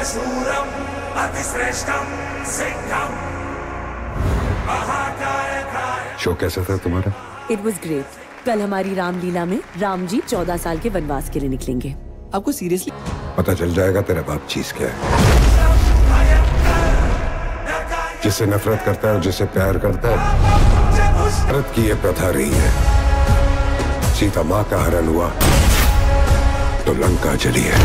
शूरम अतिश्रेष्ठम सिंघम महाकाय। शो कैसा था तुम्हारा? It was great. कल हमारी रामलीला में राम जी 14 साल के वनवास के लिए निकलेंगे। आपको सीरियसली पता चल जाएगा तेरा बाप चीज क्या है। जिससे नफरत करता है और जिससे प्यार करता है, भारत की ये प्रथा रही है। सीता माँ का हरण हुआ तो लंका जली है।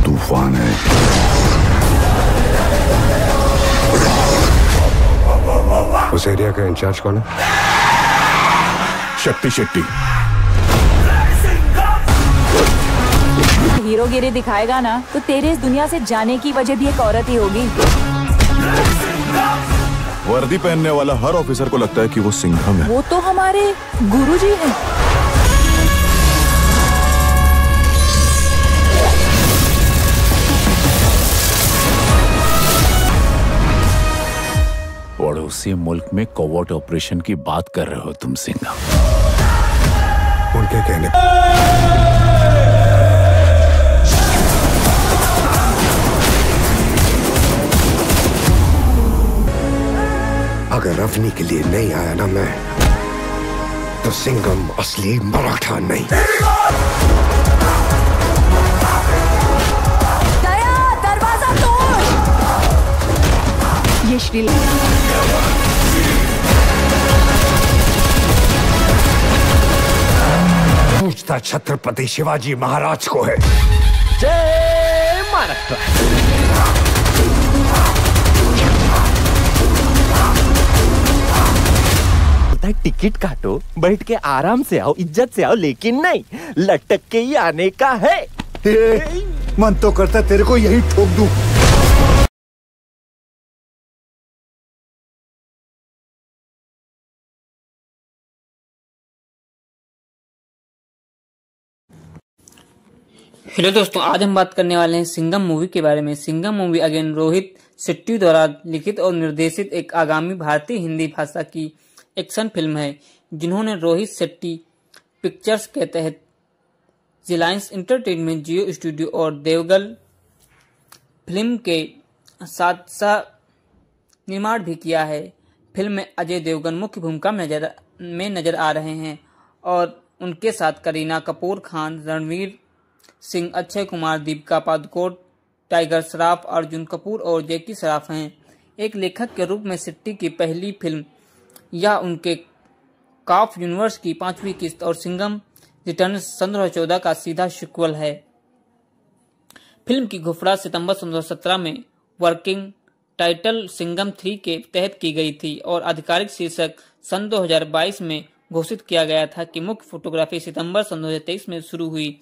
तूफान है। उस एरिया का इंचार्ज कौन है? शक्ति शेट्टी। हीरोगिरी दिखाएगा ना तो तेरे इस दुनिया से जाने की वजह भी एक औरत ही होगी। वर्दी पहनने वाला हर ऑफिसर को लगता है कि वो सिंघम है। वो तो हमारे गुरुजी हैं। पड़ोसी मुल्क में कोवर्ट ऑपरेशन की बात कर रहे हो तुम सिंघम? उनके कहने अगर रवनी के लिए नहीं आया ना मैं, तो सिंघम असली मराठा नहीं। दया, दरवाजा तोड़। ये श्रीलंका पूछता छत्रपति शिवाजी महाराज को है। जय महाराष्ट्र। टिकट काटो, बैठ के आराम से आओ, इज्जत से आओ, लेकिन नहीं लटक के ही आने का है। मन तो करता तेरे को यही ठोक दूं। हेलो दोस्तों, आज हम बात करने वाले हैं सिंघम मूवी के बारे में। सिंघम मूवी अगेन रोहित शेट्टी द्वारा लिखित और निर्देशित एक आगामी भारतीय हिंदी भाषा की एक्शन फिल्म है, जिन्होंने रोहित शेट्टी पिक्चर्स के तहत रिलायंस एंटरटेनमेंट, जियो स्टूडियो और देवगल फिल्म के साथ सह निर्माण भी किया है। फिल्म में अजय देवगन मुख्य भूमिका में नजर आ रहे हैं और उनके साथ करीना कपूर खान, रणवीर सिंह, अक्षय कुमार, दीपिका पादुकोण, टाइगर श्रॉफ, अर्जुन कपूर और जैकी श्रॉफ हैं। एक लेखक के रूप में शेट्टी की पहली फिल्म यह उनके काफ यूनिवर्स की 5वीं किस्त और सिंघम रिटर्न्स 2014 का सीधा सीक्वल है। फिल्म की घोषणा सितंबर 2017 में वर्किंग टाइटल सिंघम 3 के तहत की गई थी और आधिकारिक शीर्षक सन 2022 में घोषित किया गया था कि मुख्य फोटोग्राफी सितंबर 2023 में शुरू हुई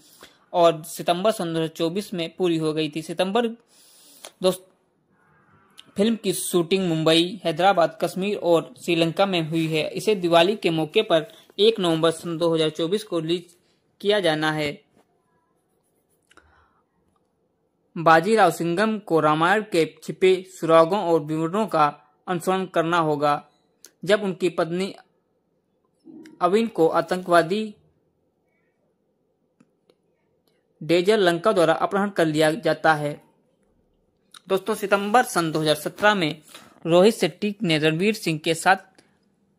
और सितंबर 2024 में पूरी हो गई थी। फिल्म की शूटिंग मुंबई, हैदराबाद, कश्मीर और श्रीलंका में हुई है। इसे दिवाली के मौके पर 1 नवंबर सन 2024 को रिलीज किया जाना है। बाजीराव सिंघम को रामायण के छिपे सुरागों और विवरणों का अनुसरण करना होगा। जब उनकी पत्नी अविन को आतंकवादी डेजर लंका द्वारा अपहरण कर लिया जाता है। दोस्तों, सितंबर सन 2017 में रोहित शेट्टी ने रणवीर सिंह के साथ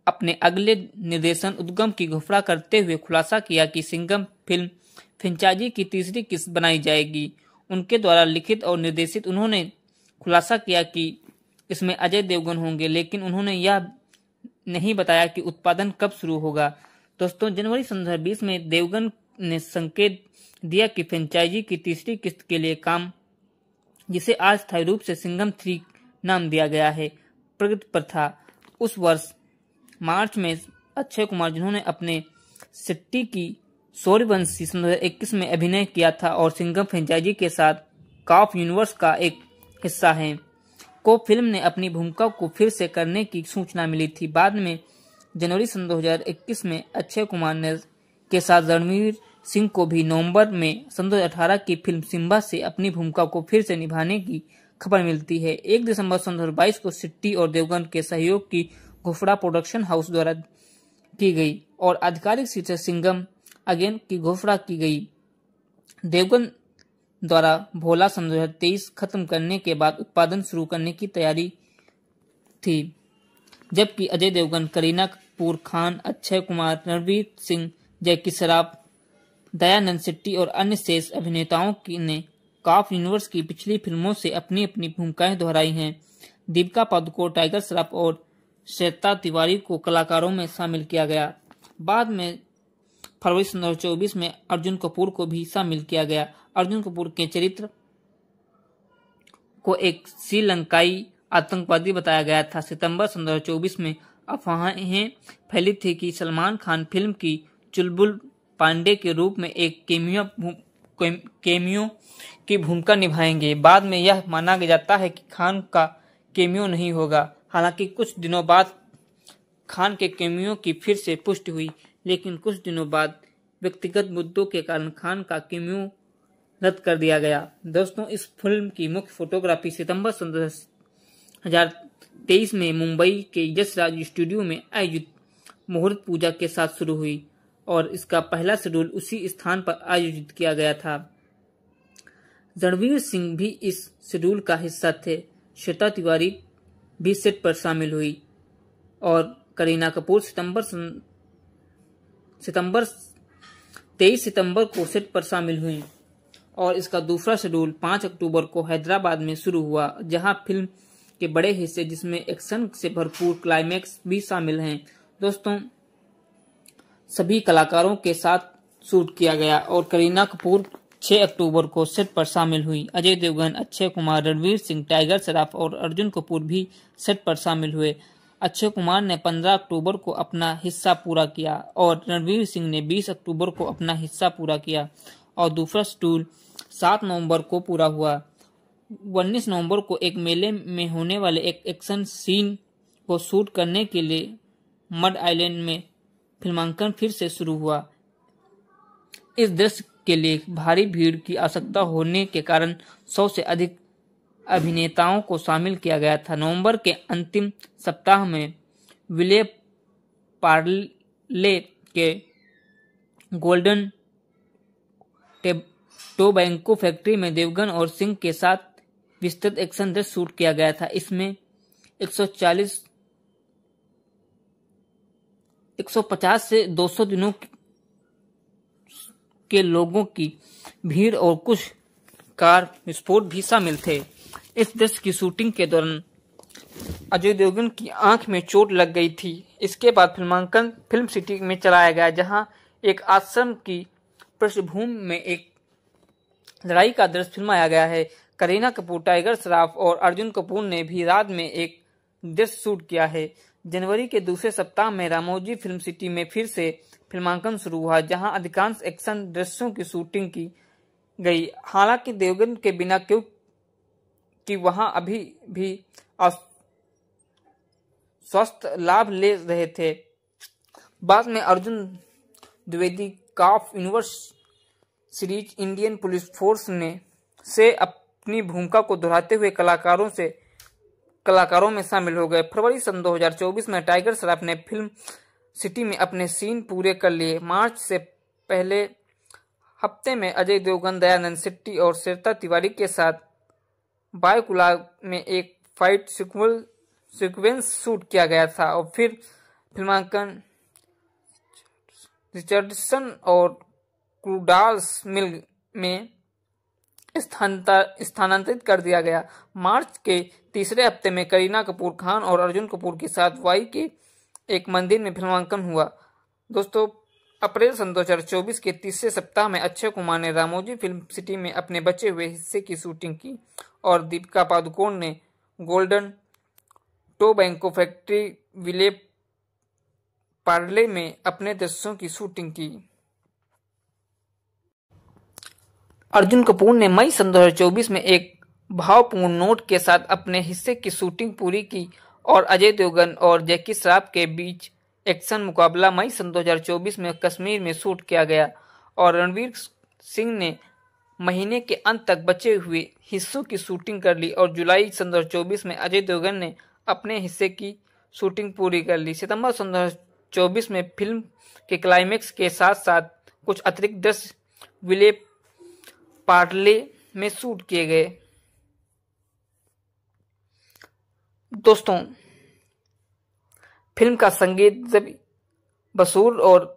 अपने अगले निर्देशन उद्गम की घोषणा करते हुए खुलासा किया कि सिंघम फिल्म फ्रेंचाइजी की तीसरी किस्त बनाई जाएगी। उनके द्वारा लिखित और निर्देशित। उन्होंने खुलासा किया कि इसमें अजय देवगन होंगे, लेकिन उन्होंने यह नहीं बताया कि उत्पादन कब शुरू होगा। दोस्तों, जनवरी 2020 में देवगन ने संकेत दिया कि फ्रेंचाइजी की तीसरी किस्त के लिए काम, जिसे आज स्थायी रूप से सिंघम 3 नाम दिया गया है, प्रगति पर था। उस वर्ष मार्च में अक्षय कुमार, जिन्होंने अपने शेट्टी की सूर्यवंशी 2021 में अभिनय किया था और सिंघम फ्रेंचाइजी के साथ काफ यूनिवर्स का एक हिस्सा है, को फिल्म ने अपनी भूमिका को फिर से करने की सूचना मिली थी। बाद में जनवरी सन 2021 में अक्षय कुमार ने के साथ रणवीर सिंह को भी नवंबर में सन 2018 की फिल्म सिम्बा से अपनी भूमिका को फिर से निभाने की खबर मिलती है। 1 दिसंबर सन 2022 को शेट्टी और देवगन के सहयोग की घोफड़ा प्रोडक्शन हाउस द्वारा की गई और आधिकारिक शीर्षक सिंघम अगेन की घोषणा की गई। देवगन द्वारा भोला सन 2023 खत्म करने के बाद उत्पादन शुरू करने की तैयारी थी, जबकि अजय देवगन, करीना कपूर खान, अक्षय कुमार, रणवीर सिंह, जैकी श्रॉफ, दयानंद शेट्टी और अन्य शेष अभिनेताओं ने काफ यूनिवर्स की पिछली फिल्मों से अपनी अपनी भूमिकाएं दोहराई हैं। दीपिका पादुकोण, टाइगर श्रॉफ और श्वेता तिवारी को कलाकारों में शामिल किया गया। बाद में फरवरी 2024 में अर्जुन कपूर को भी शामिल किया गया। अर्जुन कपूर के चरित्र को एक श्रीलंकाई आतंकवादी बताया गया था। सितंबर 2024 में अफवाहें फैली थी कि सलमान खान फिल्म की चुलबुल पांडे के रूप में एक केमियो की भूमिका निभाएंगे। बाद में यह माना जाता है कि खान का केमियो नहीं होगा। हालांकि कुछ दिनों बाद खान के केमियो की फिर से पुष्टि हुई, लेकिन कुछ दिनों बाद व्यक्तिगत मुद्दों के कारण खान का केमियो रद्द कर दिया गया। दोस्तों, इस फिल्म की मुख्य फोटोग्राफी सितंबर 2023 में मुंबई के यशराज स्टूडियो में आयोजित मुहूर्त पूजा के साथ शुरू हुई और इसका पहला शेड्यूल उसी स्थान पर आयोजित किया गया था। रणवीर सिंह भी इस शेड्यूल का हिस्सा थे। श्वेता तिवारी भी सेट पर शामिल हुई और करीना कपूर 23 सितंबर को सेट पर शामिल हुई और इसका दूसरा शेड्यूल 5 अक्टूबर को हैदराबाद में शुरू हुआ, जहां फिल्म के बड़े हिस्से जिसमें एक्शन से भरपूर क्लाइमैक्स भी शामिल हैं। दोस्तों, सभी कलाकारों के साथ शूट किया गया और करीना कपूर 6 अक्टूबर को सेट पर शामिल हुई। अजय देवगन, अक्षय कुमार, रणवीर सिंह, टाइगर श्रॉफ और अर्जुन कपूर भी सेट पर शामिल हुए। अक्षय कुमार ने 15 अक्टूबर को अपना हिस्सा पूरा किया और रणवीर सिंह ने 20 अक्टूबर को अपना हिस्सा पूरा किया और दूसरा शेड्यूल 7 नवंबर को पूरा हुआ। 19 नवंबर को एक मेले में होने वाले एक एक्शन सीन को शूट करने के लिए मड आइलैंड में फिल्मांकन फिर से शुरू हुआ। इस दृश्य के लिए भारी भीड़ की आवश्यकता होने के कारण 100 से अधिक अभिनेताओं को शामिल किया गया था। नवंबर के अंतिम सप्ताह में विले पार्ले के गोल्डन टोबैको फैक्ट्री में देवगन और सिंह के साथ विस्तृत एक्शन दृश्य शूट किया गया था। इसमें 150 से 200 दिनों के लोगों की भीड़ और कुछ कार विस्फोट भी शामिल थे। इस दृश्य की शूटिंग के दौरान अजय देवगन की आंख में चोट लग गई थी। इसके बाद फिल्मांकन फिल्म सिटी में चलाया गया, जहां एक आश्रम की पृष्ठभूमि में एक लड़ाई का दृश्य फिल्माया गया है। करीना कपूर, टाइगर श्रॉफ और अर्जुन कपूर ने भी रात में एक दृश्य शूट किया है। जनवरी के दूसरे सप्ताह में रामोजी फिल्म सिटी में फिर से फिल्मांकन शुरू हुआ, जहां अधिकांश एक्शन दृश्यों की शूटिंग की गई। हालांकि देवगन के बिना, क्योंकि वहां अभी भी स्वस्थ लाभ ले रहे थे। बाद में Arjun Dwivedi cop universe series Indian police force से अपनी भूमिका को दोहराते हुए कलाकारों में शामिल हो गए। फरवरी सन 2024 में टाइगर श्रॉफ ने फिल्म सिटी में अपने सीन पूरे कर लिए। मार्च से पहले हफ्ते में अजय देवगन, दयानंद शेट्टी और श्वेता तिवारी के साथ बायकुला में एक फाइट सीक्वेंस शूट किया गया था और फिर फिल्मांकन रिचर्डसन और क्रूडाल्स मिल में स्थानांतरित कर दिया गया। मार्च के तीसरे हफ्ते में करीना कपूर खान और अर्जुन कपूर के साथ वाई के एक मंदिर में फिल्मांकन हुआ। दोस्तों, अप्रैल सन 2024 के तीसरे सप्ताह में अक्षय कुमार ने रामोजी फिल्म सिटी में अपने बचे हुए हिस्से की शूटिंग की और दीपिका पादुकोण ने golden tobacco factory Vile Parle में अपने दृश्यों की शूटिंग की। अर्जुन कपूर ने मई सन 2024 में एक भावपूर्ण नोट के साथ अपने हिस्से की शूटिंग पूरी की और अजय देवगन और जैकी श्रॉफ के बीच एक्शन मुकाबला मई सन 2024 में कश्मीर में शूट किया गया और रणवीर सिंह ने महीने के अंत तक बचे हुए हिस्सों की शूटिंग कर ली और जुलाई सन 2024 में अजय देवगन ने अपने हिस्से की शूटिंग पूरी कर ली। सितंबर 2024 में फिल्म के क्लाइमेक्स के साथ साथ कुछ अतिरिक्त दृश्य विले पार्ले में शूट किए गए। दोस्तों, फिल्म का संगीत जबी बसूर और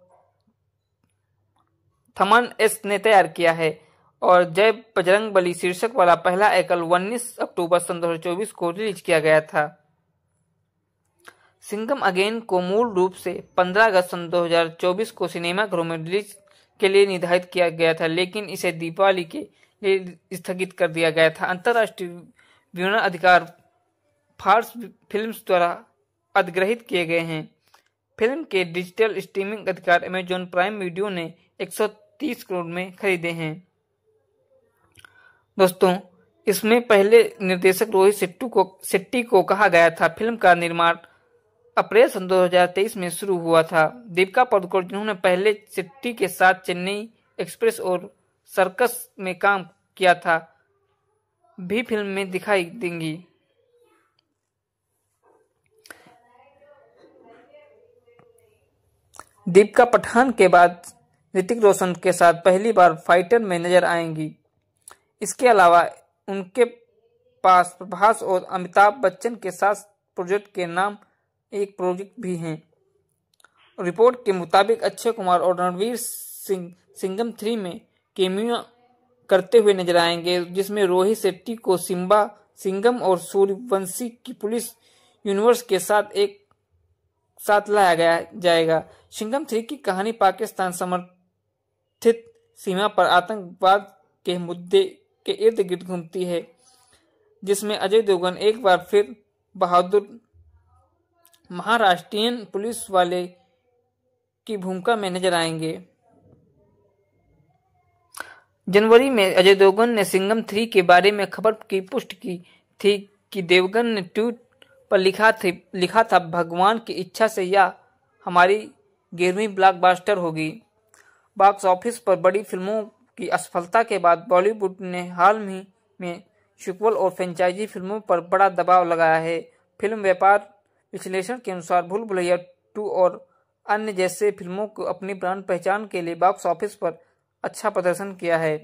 थमन एस ने तैयार किया है और जय बजरंगबली शीर्षक वाला पहला एकल 19 अक्टूबर 2024 को रिलीज किया गया था। सिंघम अगेन को मूल रूप से 15 अगस्त 2024 को सिनेमाघरों में रिलीज के लिए निर्धारित किया गया था, लेकिन इसे दीपावली के लिए स्थगित कर दिया गया था। अंतर्राष्ट्रीय विवरण अधिकार फार्स फिल्म्स द्वारा अधिग्रहित किए गए हैं। फिल्म के डिजिटल स्ट्रीमिंग अधिकार अमेजॉन प्राइम वीडियो ने 130 करोड़ में खरीदे हैं। दोस्तों, इसमें पहले निर्देशक रोहित शेट्टी को कहा गया था। फिल्म का निर्माण अप्रैल 2023 में शुरू हुआ था। दीपिका पादुकोण, जिन्होंने पहले शेट्टी के साथ चेन्नई एक्सप्रेस और सर्कस में काम किया था, भी फिल्म में दिखाई देंगी। दीपिका पठान के बाद ऋतिक रोशन के साथ पहली बार फाइटर में नजर आएंगी। इसके अलावा उनके पास प्रभास और अमिताभ बच्चन के साथ प्रोजेक्ट के नाम एक प्रोजेक्ट भी हैं। रिपोर्ट के मुताबिक अक्षय कुमार और रणवीर सिंह सिंघम 3 में केमियो करते हुए नजर आएंगे, जिसमें रोहित शेट्टी को सिम्बा, सिंघम और सूर्यवंशी की पुलिस यूनिवर्स के साथ लाया जाएगा। सिंघम 3 की कहानी पाकिस्तान समर्थित सीमा पर आतंकवाद के मुद्दे के इर्द गिर्द घूमती है, जिसमें अजय देवगन एक बार फिर बहादुर महाराष्ट्रीयन पुलिस वाले की भूमिका में नजर आएंगे। जनवरी में अजय देवगन ने सिंघम 3 के बारे में खबर की पुष्टि की थी कि देवगन ने ट्वीट पर लिखा था, भगवान की इच्छा से यह हमारी 11वीं ब्लॉकबस्टर होगी। बॉक्स ऑफिस पर बड़ी फिल्मों की असफलता के बाद बॉलीवुड ने हाल ही में सीक्वल और फ्रेंचाइजी फिल्मों पर बड़ा दबाव लगाया है। फिल्म व्यापार विश्लेषण के अनुसार भूल भुलैया 2 और अन्य जैसे फिल्मों को अपनी ब्रांड पहचान के लिए बॉक्स ऑफिस पर अच्छा प्रदर्शन किया है।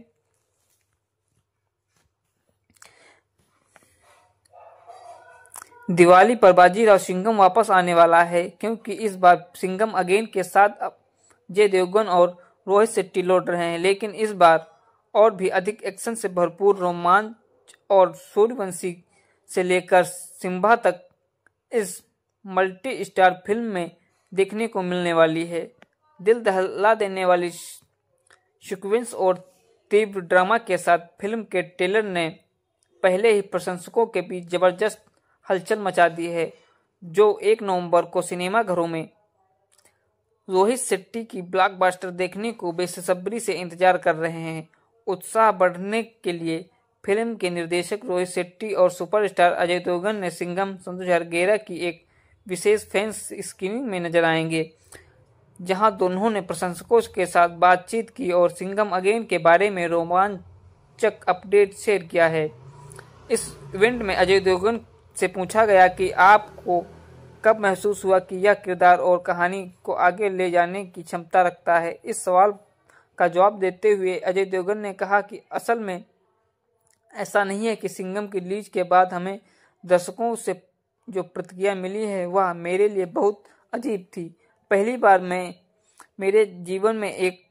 दिवाली पर बाजीराव सिंघम वापस आने वाला है, क्योंकि इस बार सिंघम अगेन के साथ अजय देवगन और रोहित शेट्टी लौट रहे हैं, लेकिन इस बार और भी अधिक एक्शन से भरपूर रोमांच और सूर्यवंशी से लेकर सिम्बा तक इस मल्टी स्टार फिल्म में देखने को मिलने वाली है। दिल दहला देने वाली सीक्वेंस और तीव्र ड्रामा के साथ फिल्म के ट्रेलर ने पहले ही प्रशंसकों के बीच जबरदस्त हलचल मचा दी है, जो 1 नवंबर को सिनेमाघरों में रोहित शेट्टी की ब्लॉकबस्टर देखने को बेसब्री से इंतजार कर रहे हैं। उत्साह बढ़ने के लिए फिल्म के निर्देशक रोहित शेट्टी और सुपरस्टार अजय देवगन ने सिंघम 2011 की एक विशेष फैंस स्क्रीनिंग में नजर आएंगे, जहां दोनों ने प्रशंसकों के साथ बातचीत की और सिंघम अगेन के बारे में रोमांचक अपडेट शेयर किया है। इस इवेंट में अजय देवगन से पूछा गया कि आपको कब महसूस हुआ कि यह किरदार और कहानी को आगे ले जाने की क्षमता रखता है। इस सवाल का जवाब देते हुए अजय देवगन ने कहा कि असल में ऐसा नहीं है कि सिंघम की रिलीज के बाद हमें दर्शकों से जो प्रतिक्रिया मिली है वह मेरे लिए बहुत अजीब थी। पहली बार मैं मेरे जीवन में एक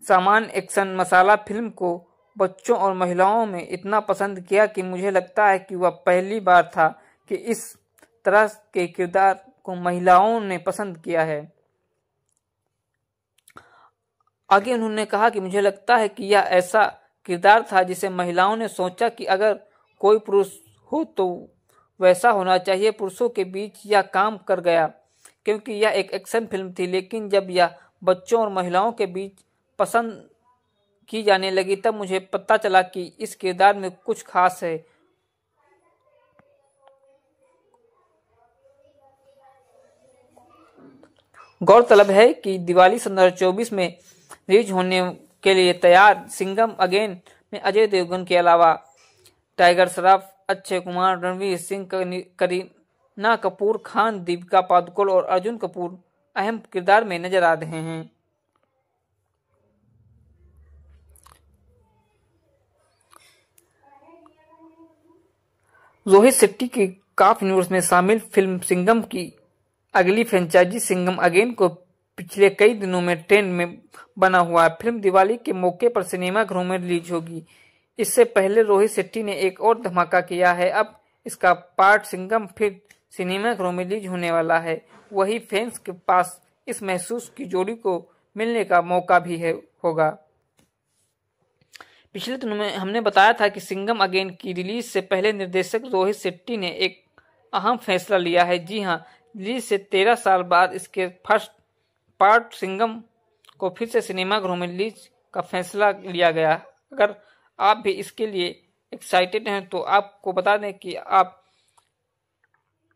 सामान्य एक्शन मसाला फिल्म को बच्चों और महिलाओं में इतना पसंद किया कि मुझे लगता है कि वह पहली बार था कि इस तरह के किरदार को महिलाओं ने पसंद किया है। आगे उन्होंने कहा कि मुझे लगता है कि यह ऐसा किरदार था जिसे महिलाओं ने सोचा कि अगर कोई पुरुष हो तो वैसा होना चाहिए। पुरुषों के बीच यह काम कर गया क्योंकि यह एक एक्शन फिल्म थी, लेकिन जब यह बच्चों और महिलाओं के बीच पसंद की जाने लगी तब मुझे पता चला कि इस किरदार में कुछ खास है। गौरतलब है कि दिवाली 2024 में रिलीज होने के लिए तैयार सिंघम अगेन में अजय देवगन के अलावा टाइगर श्रॉफ, अक्षय कुमार, रणवीर सिंह, करीना कपूर खान, दीपिका पादुकोण और अर्जुन कपूर अहम किरदार में नजर आ रहे हैं। रोहित शेट्टी की काफ यूनिवर्स में शामिल फिल्म सिंघम की अगली फ्रेंचाइजी सिंघम अगेन को पिछले कई दिनों में ट्रेंड में बना हुआ है। फिल्म दिवाली के मौके पर सिनेमाघरों में रिलीज होगी। इससे पहले रोहित शेट्टी ने एक और धमाका किया है। अब इसका पार्ट सिंघम फिर सिनेमाघरों में रिलीज होने वाला है। वही फैंस के पास इस महसूस की जोड़ी को मिलने का मौका भी होगा। पिछले दिनों में हमने बताया था कि सिंघम अगेन की रिलीज से पहले निर्देशक रोहित शेट्टी ने एक अहम फैसला लिया है। जी हां, रिलीज से 13 साल बाद इसके फर्स्ट पार्ट सिंघम को फिर से सिनेमाघरों में रिलीज का फैसला लिया गया। अगर आप भी इसके लिए एक्साइटेड हैं तो आपको बता दें कि आप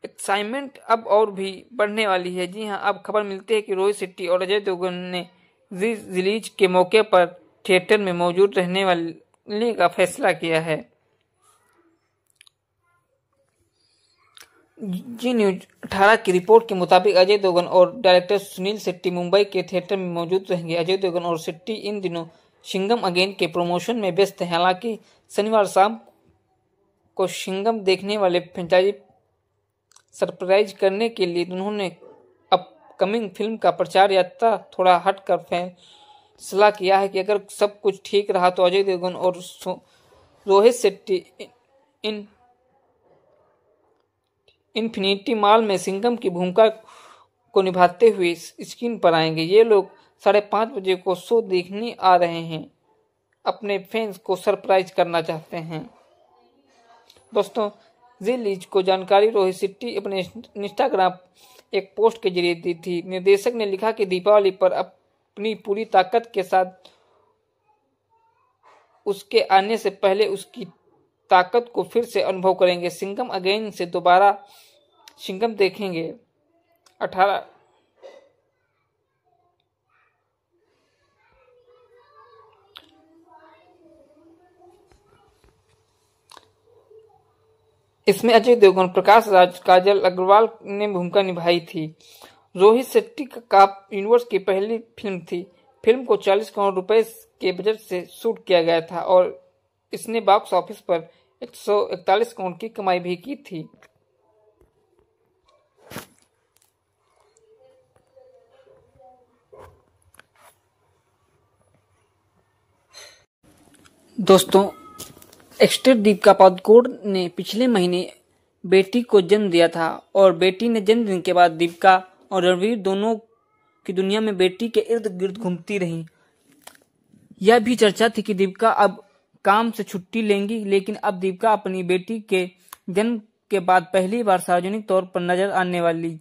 एक्साइटमेंट अब और भी बढ़ने वाली है। जी हां, अब खबर मिलती है कि रोहित शेट्टी और अजय देवगन ने रिलीज के मौके पर थिएटर में मौजूद रहने वाले का फैसला किया है। जी न्यूज 18 की रिपोर्ट के मुताबिक अजय देवगन और डायरेक्टर सुनील शेट्टी मुंबई के थिएटर में मौजूद रहेंगे। अजय देवगन और शेट्टी इन दिनों सिंघम अगेन के प्रमोशन में व्यस्त हैं। हालांकि शनिवार शाम को सिंघम देखने वाले फ्रेंचाइजी सरप्राइज करने के लिए उन्होंने अपकमिंग फिल्म का प्रचार यात्रा थोड़ा हटकर फैसला किया है कि अगर सब कुछ ठीक रहा तो अजय देवगन और रोहित शेट्टी इन्फिनिटी मॉल में सिंघम की भूमिका को निभाते हुए स्क्रीन पर आएंगे। ये लोग 5:30 बजे को शो देखने आ रहे हैं। अपने फैंस को सरप्राइज करना चाहते हैं। दोस्तों, रिलीज को जानकारी रोहित शेट्टी अपने इंस्टाग्राम एक पोस्ट के जरिए दी थी। निर्देशक ने लिखा कि दीपावली पर अपनी पूरी ताकत के साथ उसके आने से पहले उसकी ताकत को फिर से अनुभव करेंगे। सिंघम अगेन से दोबारा सिंघम देखेंगे। 18 इसमें अजय देवगन, प्रकाश राज, काजल अग्रवाल ने भूमिका निभाई थी। रोहित शेट्टी का काफ यूनिवर्स की पहली फिल्म थी। फिल्म को 40 करोड़ रुपए के बजट से शूट किया गया था और इसने बॉक्स ऑफिस पर 141 करोड़ की कमाई भी की थी। दोस्तों, एक्ट्रेस दीपिका पादुकोण ने पिछले महीने बेटी को जन्म दिया था और बेटी ने जन्मदिन के बाद दीपिका और रणवीर दोनों की दुनिया में बेटी के इर्द गिर्द घूमती रहीं। यह भी चर्चा थी कि दीपिका अब काम से छुट्टी लेंगी, लेकिन अब दीपिका अपनी बेटी के जन्म के बाद पहली बार सार्वजनिक तौर पर नजर आने वाली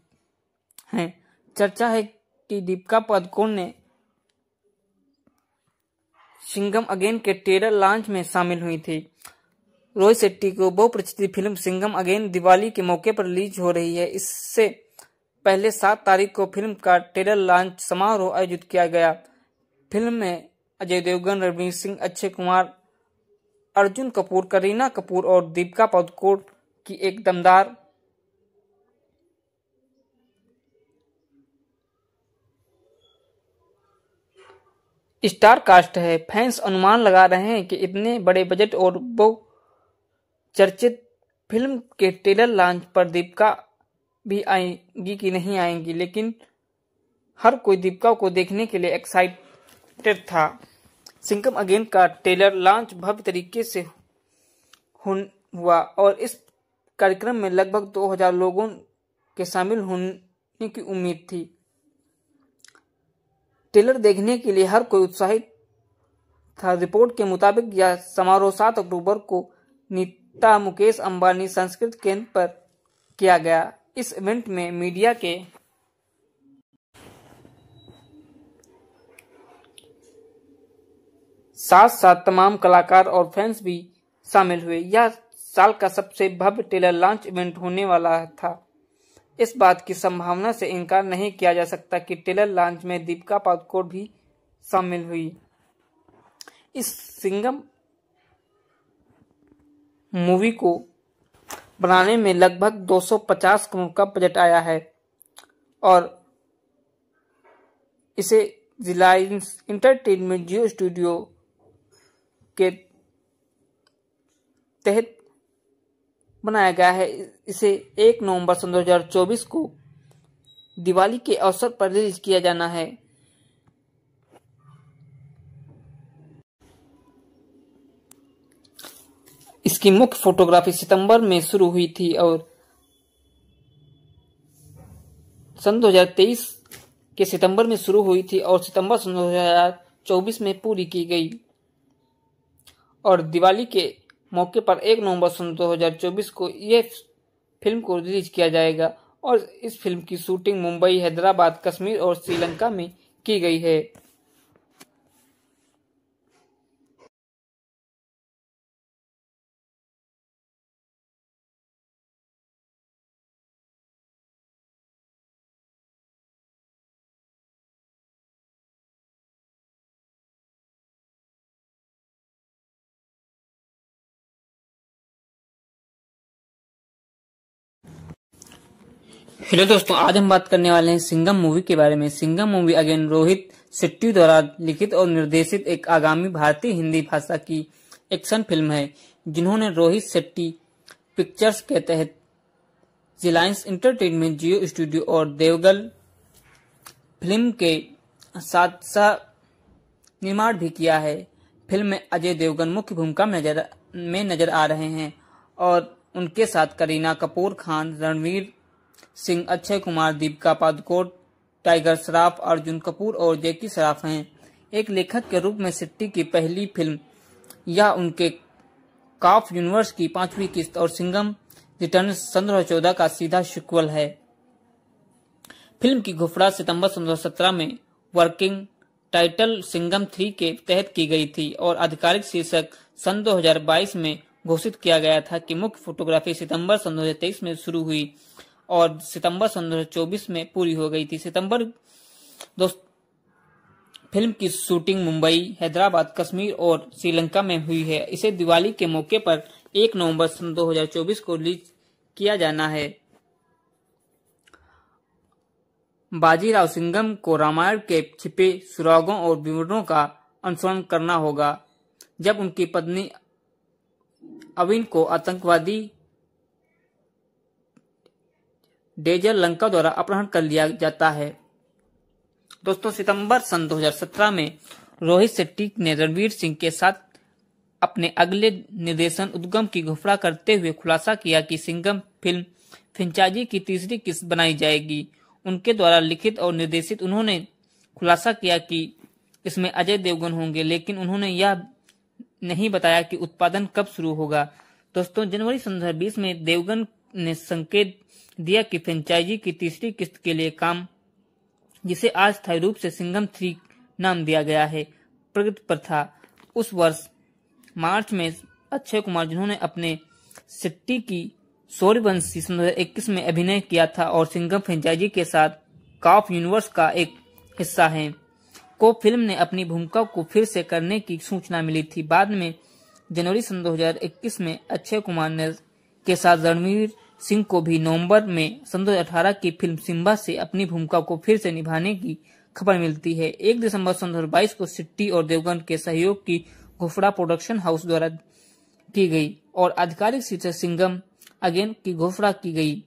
हैं। चर्चा है कि दीपिका पादुकोण ने सिंघम अगेन के ट्रेलर लॉन्च में शामिल हुई थी। रोहित शेट्टी को बहुप्रतीक्षित फिल्म सिंघम अगेन दिवाली के मौके पर रिलीज हो रही है। इससे पहले 7 तारीख को फिल्म का ट्रेलर लॉन्च समारोह आयोजित किया गया। फिल्म में अजय देवगन, रणवीर सिंह, अक्षय कुमार, अर्जुन कपूर, करीना कपूर और दीपिका पादुकोण की एक दमदार स्टार कास्ट है। फैंस अनुमान लगा रहे हैं कि इतने बड़े बजट और बहुचर्चित फिल्म के ट्रेलर लॉन्च पर दीपिका भी आएंगी कि नहीं आएंगी, लेकिन हर कोई दीपिका को देखने के लिए एक्साइटेड था। सिंघम अगेन का ट्रेलर लॉन्च भव्य तरीके से हुआ और इस कार्यक्रम में लगभग 2000 लोगों के शामिल होने की उम्मीद थी। ट्रेलर देखने के लिए हर कोई उत्साहित था। रिपोर्ट के मुताबिक यह समारोह 7 अक्टूबर को नीता मुकेश अंबानी संस्कृत केंद्र पर किया गया। इस इवेंट में मीडिया के साथ साथ तमाम कलाकार और फैंस भी शामिल हुए। यह साल का सबसे भव्य ट्रेलर लॉन्च इवेंट होने वाला था। इस बात की संभावना से इनकार नहीं किया जा सकता कि ट्रेलर लॉन्च में दीपिका पादुकोण भी शामिल हुई। इस सिंघम मूवी को बनाने में लगभग 250 करोड़ का बजट आया है और इसे रिलायंस इंटरटेनमेंट जियो स्टूडियो के तहत बनाया गया है। इसे 1 नवंबर 2024 को दिवाली के अवसर पर रिलीज किया जाना है। इसकी मुख्य फोटोग्राफी सितंबर में शुरू हुई थी और सन 2023 के सितंबर में शुरू हुई थी और सितंबर 2024 में पूरी की गई और दिवाली के मौके पर 1 नवंबर 2024 को यह फिल्म को रिलीज किया जाएगा और इस फिल्म की शूटिंग मुंबई, हैदराबाद, कश्मीर और श्रीलंका में की गई है। हेलो दोस्तों, आज हम बात करने वाले हैं सिंघम मूवी के बारे में। सिंघम मूवी अगेन रोहित शेट्टी द्वारा लिखित और निर्देशित एक आगामी भारतीय हिंदी भाषा की एक्शन फिल्म है जिन्होंने रोहित शेट्टी पिक्चर्स के तहत रिलायंस इंटरटेनमेंट जियो स्टूडियो और देवगन फिल्म के साथ सह निर्माण भी किया है। फिल्म में अजय देवगन मुख्य भूमिका में नजर आ रहे हैं और उनके साथ करीना कपूर खान, रणवीर सिंह, अक्षय कुमार, दीपिका पादुकोण, टाइगर श्रॉफ, अर्जुन कपूर और जैकी श्रॉफ हैं। एक लेखक के रूप में शेट्टी की पहली फिल्म यह उनके काफ यूनिवर्स की 5वीं किस्त और सिंघम रिटर्न्स 2014 का सीधा सीक्वल है। फिल्म की घोषणा सितंबर 2017 में वर्किंग टाइटल सिंघम 3 के तहत की गई थी और आधिकारिक शीर्षक सन 2022 में घोषित किया गया था कि मुख्य फोटोग्राफी सितंबर 2023 में शुरू हुई और सितंबर 2024 में पूरी हो गई थी। फिल्म की शूटिंग मुंबई, हैदराबाद, कश्मीर और श्रीलंका में हुई है। इसे दिवाली के मौके पर 1 नवंबर 2024 को रिलीज किया जाना है। बाजीराव सिंघम को रामायण के छिपे सुरागों और विवरणों का अनुसरण करना होगा। जब उनकी पत्नी अविन को आतंकवादी डेजर लंका द्वारा अपहरण कर लिया जाता है। दोस्तों, सितंबर सन 2017 में रोहित शेट्टी ने रणवीर सिंह के साथ अपने अगले निर्देशन उद्गम की घोषणा करते हुए खुलासा किया कि सिंघम फिल्म फ्रेंचाइजी की तीसरी किस्त बनाई जाएगी। उनके द्वारा लिखित और निर्देशित उन्होंने खुलासा किया कि इसमें अजय देवगन होंगे, लेकिन उन्होंने यह नहीं बताया कि उत्पादन कब शुरू होगा। दोस्तों, जनवरी 2020 में देवगन ने संकेत दिया कि फ्रेंचाइजी की तीसरी किस्त के लिए काम, जिसे आज स्थायी रूप से सिंघम 3 नाम दिया गया है, प्रगति पर था। उस वर्ष मार्च में अक्षय कुमार, जिन्होंने अपने शेट्टी की सूर्यवंशी 2021 में अभिनय किया था और सिंघम फ्रेंचाइजी के साथ काफ यूनिवर्स का एक हिस्सा है, को फिल्म ने अपनी भूमिका को फिर से करने की सूचना मिली थी। बाद में जनवरी सन 2021 में अक्षय कुमार ने के साथ रणवीर सिंह को भी नवंबर में सन 2018 की फिल्म सिम्बा से अपनी भूमिका को फिर से निभाने की खबर मिलती है। 1 दिसंबर सन 2022 को शेट्टी और देवगन के सहयोग की घोषणा प्रोडक्शन हाउस द्वारा की गई और आधिकारिक शीर्षक सिंघम अगेन की घोषणा की गई।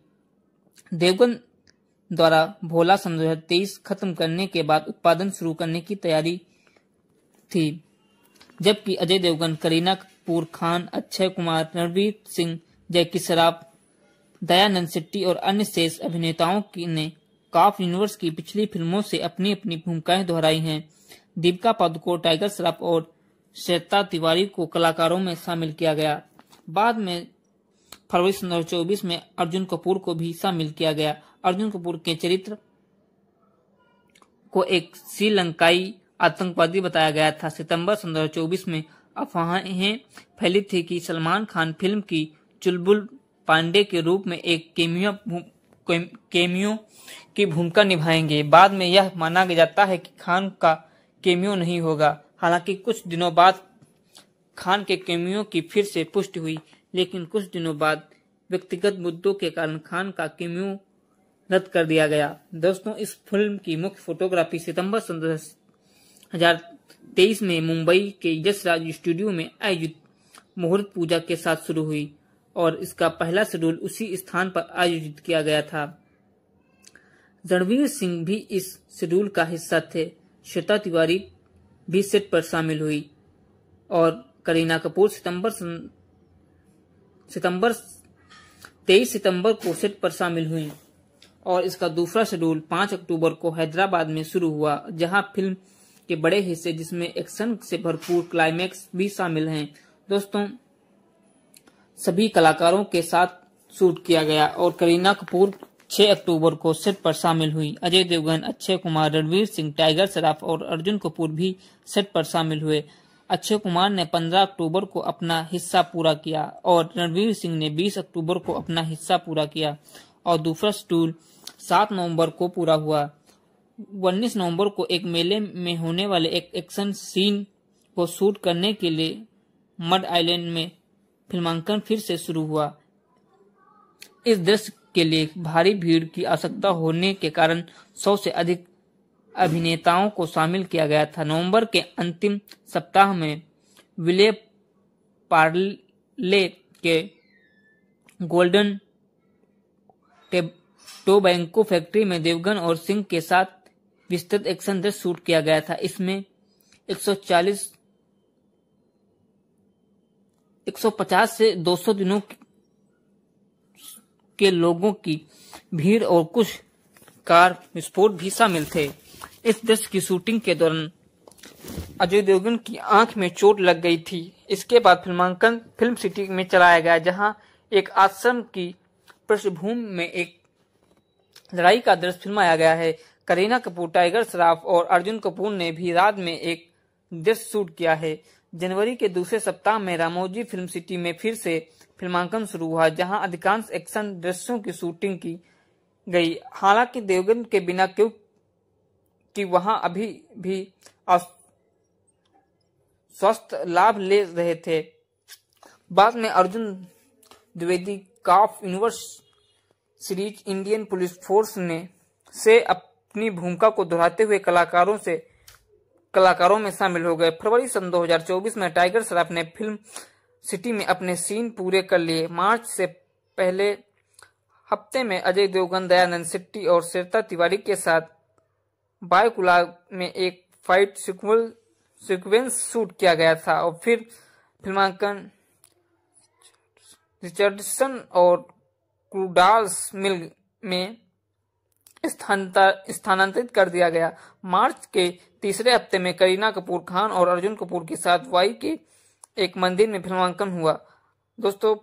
देवगन द्वारा भोला सन 2023 खत्म करने के बाद उत्पादन शुरू करने की तैयारी थी, जबकि अजय देवगन, करीना कपूर खान, अक्षय कुमार, रणवीर सिंह, जैकी श्रॉफ, दयानंद शेट्टी और अन्य शेष अभिनेताओं ने काफ यूनिवर्स की पिछली फिल्मों से अपनी अपनी भूमिकाएं दोहराई हैं। दीपिका पादुकोण, टाइगर श्रॉफ और श्वेता तिवारी को कलाकारों में शामिल किया गया। बाद में फरवरी 2024 में अर्जुन कपूर को भी शामिल किया गया। अर्जुन कपूर के चरित्र को एक श्रीलंकाई आतंकवादी बताया गया था। सितंबर 2024 में अफवाहें फैली थी कि सलमान खान फिल्म की चुलबुल पांडे के रूप में एक केमियो की भूमिका निभाएंगे। बाद में यह माना जाता है कि खान का केमियो नहीं होगा। हालांकि कुछ दिनों बाद खान के केमियो की फिर से पुष्टि हुई, लेकिन कुछ दिनों बाद व्यक्तिगत मुद्दों के कारण खान का कैमियो रद्द कर दिया गया। दोस्तों, इस फिल्म की मुख्य फोटोग्राफी सितंबर 2023 में मुंबई के यश राज स्टूडियो में आयोजित मुहूर्त पूजा के साथ शुरू हुई और इसका पहला शेड्यूल उसी स्थान पर आयोजित किया गया था। रणवीर सिंह भी इस शेड्यूल का हिस्सा थे। श्वेता तिवारी भी सेट पर शामिल हुई और करीना कपूर 23 सितंबर को सेट पर शामिल हुई और इसका दूसरा शेड्यूल 5 अक्टूबर को हैदराबाद में शुरू हुआ, जहां फिल्म के बड़े हिस्से जिसमें एक्शन से भरपूर क्लाइमैक्स भी शामिल हैं। दोस्तों, सभी कलाकारों के साथ शूट किया गया और करीना कपूर 6 अक्टूबर को सेट पर शामिल हुई। अजय देवगन, अक्षय कुमार, रणवीर सिंह, टाइगर श्रॉफ और अर्जुन कपूर भी सेट पर शामिल हुए। अक्षय कुमार ने 15 अक्टूबर को अपना हिस्सा पूरा किया और रणवीर सिंह ने 20 अक्टूबर को अपना हिस्सा पूरा किया और दूसरा शेड्यूल 7 नवंबर को पूरा हुआ। 19 नवंबर को एक मेले में होने वाले एक एक्शन सीन को शूट करने के लिए मड आइलैंड में फिल्मांकन फिर से शुरू हुआ। इस दृश्य के लिए भारी भीड़ की आवश्यकता होने के कारण 100 से अधिक अभिनेताओं को शामिल किया गया था। नवंबर के अंतिम सप्ताह में विले पार्ले के गोल्डन टोबैको फैक्ट्री में देवगन और सिंह के साथ विस्तृत एक्शन दृश्य शूट किया गया था। इसमें 150 से 200 दिनों के लोगों की भीड़ और कुछ कार विस्फोट भी शामिल थे। इस दृश्य की शूटिंग के दौरान अजय देवगन की आंख में चोट लग गई थी। इसके बाद फिल्मांकन फिल्म सिटी में चलाया गया, जहां एक आश्रम की पृष्ठभूमि में एक लड़ाई का दृश्य फिल्माया गया है। करीना कपूर, टाइगर श्रॉफ और अर्जुन कपूर ने भी रात में एक दृश्य शूट किया है। जनवरी के दूसरे सप्ताह में रामोजी फिल्म सिटी में फिर से फिल्मांकन शुरू हुआ, जहां अधिकांश एक्शन दृश्यों की शूटिंग की गई। हालांकि देवगन के बिना, क्योंकि वहां अभी भी स्वस्थ लाभ ले रहे थे। बाद में Arjun Dwivedi cop universe series Indian police force से अपनी भूमिका को दोहराते हुए कलाकारों में शामिल हो गए। फरवरी सन 2024 में टाइगर श्रॉफ ने फिल्म सिटी में अपने सीन पूरे कर लिए। मार्च से पहले हफ्ते में अजय देवगन, दयानंद शेट्टी और श्वेता तिवारी के साथ बायकुला में एक फाइट सीक्वेंस शूट किया गया था और फिर फिल्मांकन रिचर्डसन और क्रूडाल्स मिल में स्थानांतरित कर दिया गया। मार्च के तीसरे हफ्ते में करीना कपूर खान और अर्जुन कपूर के साथ वाई के एक मंदिर में फिल्मांकन हुआ। दोस्तों,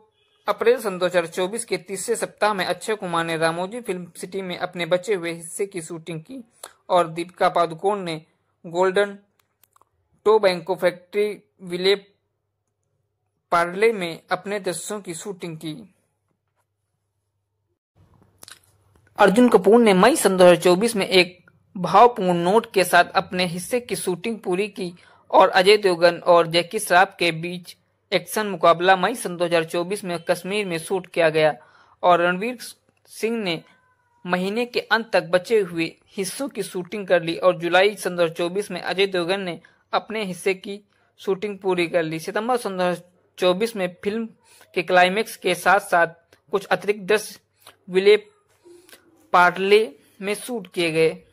अप्रैल सन 2024 के तीसरे सप्ताह में अक्षय कुमार ने रामोजी फिल्म सिटी में अपने बचे हुए हिस्से की शूटिंग की और दीपिका पादुकोण ने golden tobacco factory Vile Parle में अपने दृश्यों की शूटिंग की। अर्जुन कपूर ने मई सन 2024 में एक भावपूर्ण नोट के साथ अपने हिस्से की शूटिंग पूरी की और अजय देवगन और जैकी श्रॉफ के बीच एक्शन मुकाबला मई सन 2024 में कश्मीर में शूट किया गया और रणवीर सिंह ने महीने के अंत तक बचे हुए हिस्सों की शूटिंग कर ली और जुलाई सन 2024 में अजय देवगन ने अपने हिस्से की शूटिंग पूरी कर ली। सितंबर सन 2024 में फिल्म के क्लाइमैक्स के साथ साथ कुछ अतिरिक्त दृश्य विले पार्ले में शूट किए गए।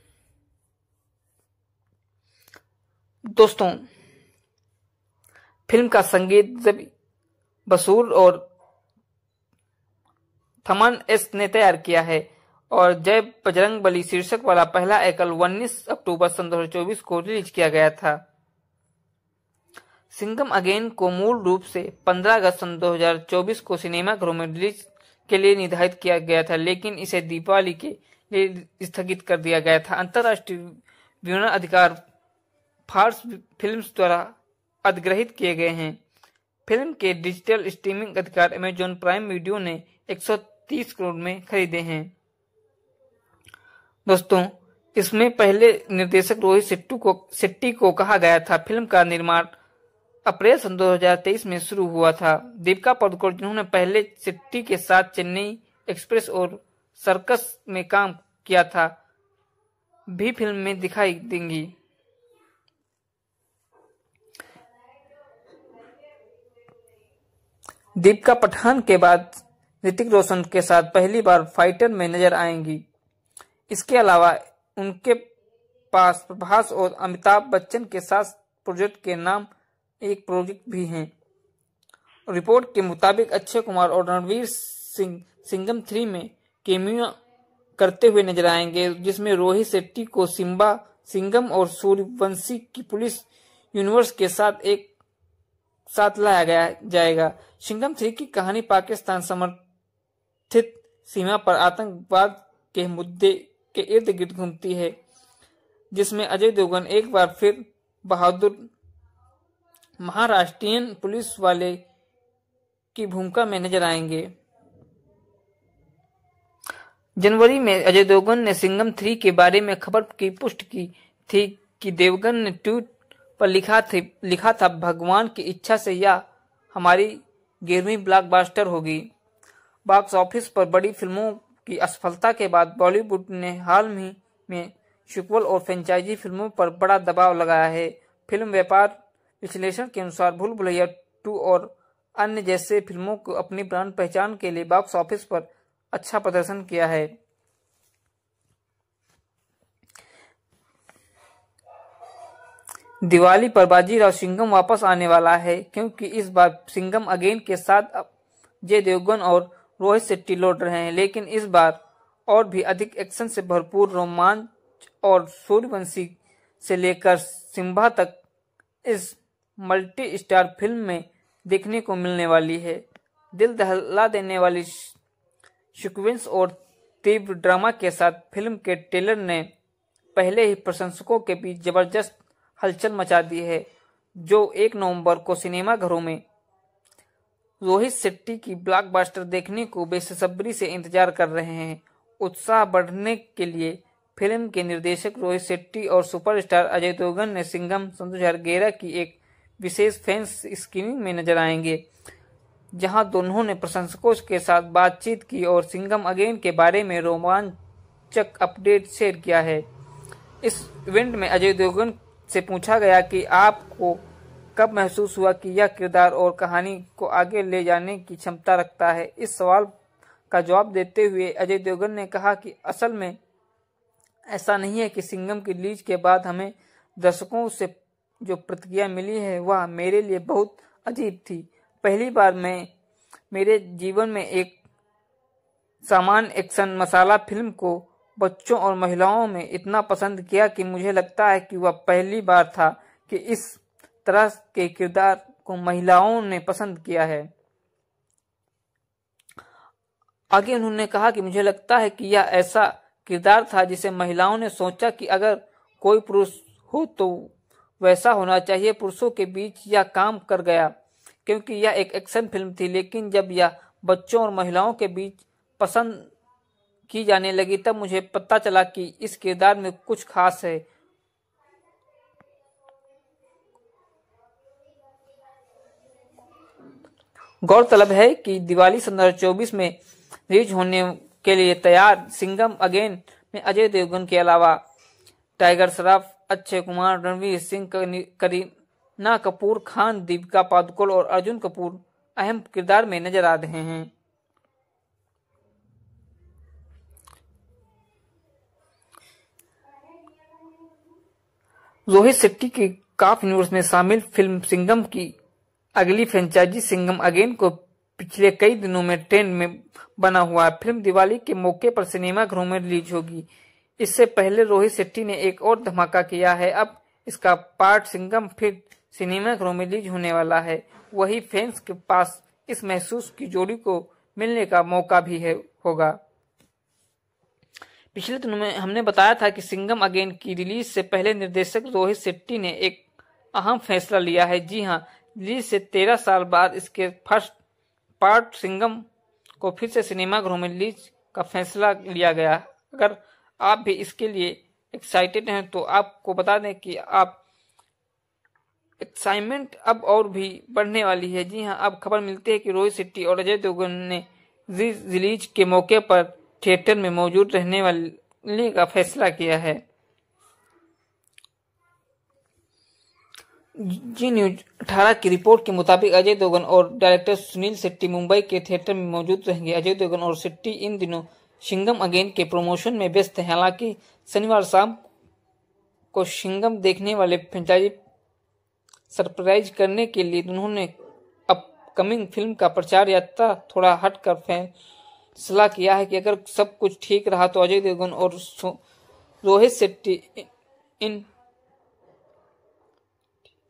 दोस्तों, फिल्म का संगीत जबी बसूर और थमन एस ने तैयार किया है और जय बजरंग बली शीर्षक वाला पहला एकल 19 अक्टूबर सन 2024 को रिलीज किया गया था। सिंघम अगेन को मूल रूप से 15 अगस्त सन 2024 को सिनेमाघरों में रिलीज के लिए निर्धारित किया गया था, लेकिन इसे दीपावली के लिए स्थगित कर दिया गया था। अंतर्राष्ट्रीय विवरण अधिकार फार्स फिल्म्स द्वारा अधिग्रहित किए गए हैं। फिल्म के डिजिटल स्ट्रीमिंग अधिकार अमेजॉन प्राइम वीडियो ने 130 करोड़ में खरीदे हैं। दोस्तों, इसमें पहले निर्देशक रोहित शेट्टी को कहा गया था। फिल्म का निर्माण अप्रैल सन 2023 में शुरू हुआ था। दीपिका पादुकोण, जिन्होंने पहले शेट्टी के साथ चेन्नई एक्सप्रेस और सर्कस में काम किया था, भी फिल्म में दिखाई देंगी। दीपिका पठान के बाद ऋतिक रोशन के साथ पहली बार फाइटर में नजर आएंगी। इसके अलावा उनके पास प्रभास और अमिताभ बच्चन के साथ प्रोजेक्ट के नाम एक प्रोजेक्ट भी हैं। रिपोर्ट के मुताबिक अक्षय कुमार और रणवीर सिंह सिंघम 3 में केमियो करते हुए नजर आएंगे, जिसमें रोहित शेट्टी को सिम्बा, सिंघम और सूर्यवंशी की पुलिस यूनिवर्स के साथ एक साथ लाया जाएगा। सिंघम 3 की कहानी पाकिस्तान समर्थित सीमा पर आतंकवाद के मुद्दे के इर्द गिर्द घूमती है, जिसमें अजय देवगन एक बार फिर बहादुर महाराष्ट्रीयन पुलिस वाले की भूमिका में नजर आएंगे। जनवरी में अजय देवगन ने सिंघम 3 के बारे में खबर की पुष्टि की थी कि देवगन ने ट्वीट पर लिखा था, भगवान की इच्छा से यह हमारी 11वीं ब्लॉकबस्टर होगी। बॉक्स ऑफिस पर बड़ी फिल्मों की असफलता के बाद बॉलीवुड ने हाल ही में सीक्वल और फ्रेंचाइजी फिल्मों पर बड़ा दबाव लगाया है। फिल्म व्यापार विश्लेषण के अनुसार भूल भुलैया 2 और अन्य जैसे फिल्मों को अपनी ब्रांड पहचान के लिए बॉक्स ऑफिस पर अच्छा प्रदर्शन किया है। दिवाली पर बाजीराव सिंघम वापस आने वाला है, क्योंकि इस बार सिंघम अगेन के साथ अजय देवगन और रोहित शेट्टी लौट रहे हैं, लेकिन इस बार और भी अधिक एक्शन से भरपूर रोमांच और सूर्यवंशी से लेकर सिम्बा तक इस मल्टी स्टार फिल्म में देखने को मिलने वाली है। दिल दहला देने वाली सीक्वेंस और तीव्र ड्रामा के साथ फिल्म के ट्रेलर ने पहले ही प्रशंसकों के बीच जबरदस्त हलचल मचा दी है, जो 1 नवंबर को सिनेमाघरों में रोहित शेट्टी की ब्लॉकबस्टर देखने को बेसब्री से इंतजार कर रहे हैं। उत्साह बढ़ने के लिए फिल्म के निर्देशक रोहित शेट्टी और सुपरस्टार अजय देवगन ने सिंघम 2011 की एक विशेष फैंस स्क्रीनिंग में नजर आएंगे, जहां दोनों ने प्रशंसकों के साथ बातचीत की और सिंघम अगेन के बारे में रोमांचक अपडेट शेयर किया है। इस इवेंट में अजय देवगन से पूछा गया कि आपको कब महसूस हुआ कि यह किरदार और कहानी को आगे ले जाने की क्षमता रखता है। इस सवाल का जवाब देते हुए अजय देवगन ने कहा कि असल में ऐसा नहीं है कि सिंघम की रिलीज के बाद हमें दर्शकों से जो प्रतिक्रिया मिली है वह मेरे लिए बहुत अजीब थी। पहली बार मैं मेरे जीवन में एक सामान्य एक्शन मसाला फिल्म को बच्चों और महिलाओं में इतना पसंद किया कि मुझे लगता है कि वह पहली बार था कि इस तरह के किरदार को महिलाओं ने पसंद किया है। आगे उन्होंने कहा कि मुझे लगता है कि यह ऐसा किरदार था जिसे महिलाओं ने सोचा कि अगर कोई पुरुष हो तो वैसा होना चाहिए। पुरुषों के बीच यह काम कर गया, क्योंकि यह एक एक्शन फिल्म थी, लेकिन जब यह बच्चों और महिलाओं के बीच पसंद की जाने लगी तब मुझे पता चला कि इस किरदार में कुछ खास है। गौरतलब है कि दिवाली 2024 में रिलीज होने के लिए तैयार सिंघम अगेन में अजय देवगन के अलावा टाइगर श्रॉफ, अक्षय कुमार, रणवीर सिंह, करीना कपूर खान, दीपिका पादुकोण और अर्जुन कपूर अहम किरदार में नजर आ रहे हैं। रोहित शेट्टी की काफ यूनिवर्स में शामिल फिल्म सिंघम की अगली फ्रेंचाइजी सिंघम अगेन को पिछले कई दिनों में ट्रेंड में बना हुआ है। फिल्म दिवाली के मौके पर सिनेमाघरों में रिलीज होगी। इससे पहले रोहित शेट्टी ने एक और धमाका किया है। अब इसका पार्ट सिंघम फिर सिनेमाघरों में रिलीज होने वाला है। वही फैंस के पास इस महसूस की जोड़ी को मिलने का मौका भी होगा। पिछले दिनों में हमने बताया था कि सिंघम अगेन की रिलीज से पहले निर्देशक रोहित शेट्टी ने एक अहम फैसला लिया है। जी हां, रिलीज से 13 साल बाद इसके फर्स्ट पार्ट सिंघम को फिर से सिनेमाघरों में रिलीज का फैसला लिया गया। अगर आप भी इसके लिए एक्साइटेड हैं तो आपको बता दें कि आप एक्साइटमेंट अब और भी बढ़ने वाली है। जी हाँ, अब खबर मिलती है कि रोहित शेट्टी और अजय देवगन ने रिलीज के मौके पर थिएटर में मौजूद रहने वाले का फैसला किया है। जी न्यूज 18 की रिपोर्ट के मुताबिक अजय देवगन और डायरेक्टर सुनील शेट्टी मुंबई के थिएटर में मौजूद रहेंगे। अजय देवगन और शेट्टी इन दिनों सिंघम अगेन के प्रमोशन में व्यस्त हैं। हालांकि शनिवार शाम को सिंघम देखने वाले फ्रेंचाइजी सरप्राइज करने के लिए उन्होंने अपकमिंग फिल्म का प्रचार यात्रा थोड़ा हटकर फैसला किया है कि अगर सब कुछ ठीक रहा तो अजय देवगन और रोहित शेट्टी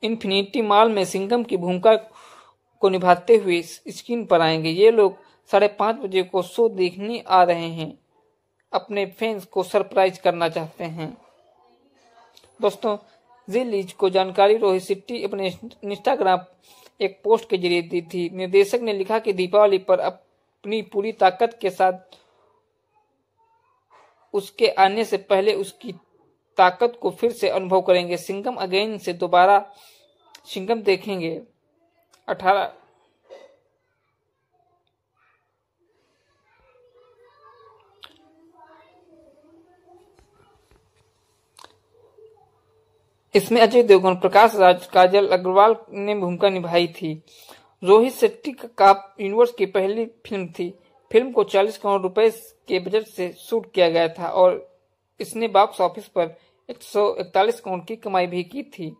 इन्फिनिटी मॉल में सिंघम की भूमिका को निभाते हुए स्क्रीन पर आएंगे। ये लोग 5:30 बजे को शो देखने आ रहे हैं, अपने फैंस को सरप्राइज करना चाहते हैं। दोस्तों, रिलीज को जानकारी रोहित शेट्टी अपने इंस्टाग्राम एक पोस्ट के जरिए दी थी। निर्देशक ने लिखा कि दीपावली पर अपनी पूरी ताकत के साथ उसके आने से पहले उसकी ताकत को फिर से अनुभव करेंगे। सिंघम अगेन से दोबारा सिंघम देखेंगे। 18 इसमें अजय देवगन, प्रकाश राज, काजल अग्रवाल ने भूमिका निभाई थी। रोहित शेट्टी का यूनिवर्स की पहली फिल्म थी। फिल्म को 40 करोड़ रुपए के बजट से शूट किया गया था और इसने बॉक्स ऑफिस पर 141 करोड़ की कमाई भी की थी।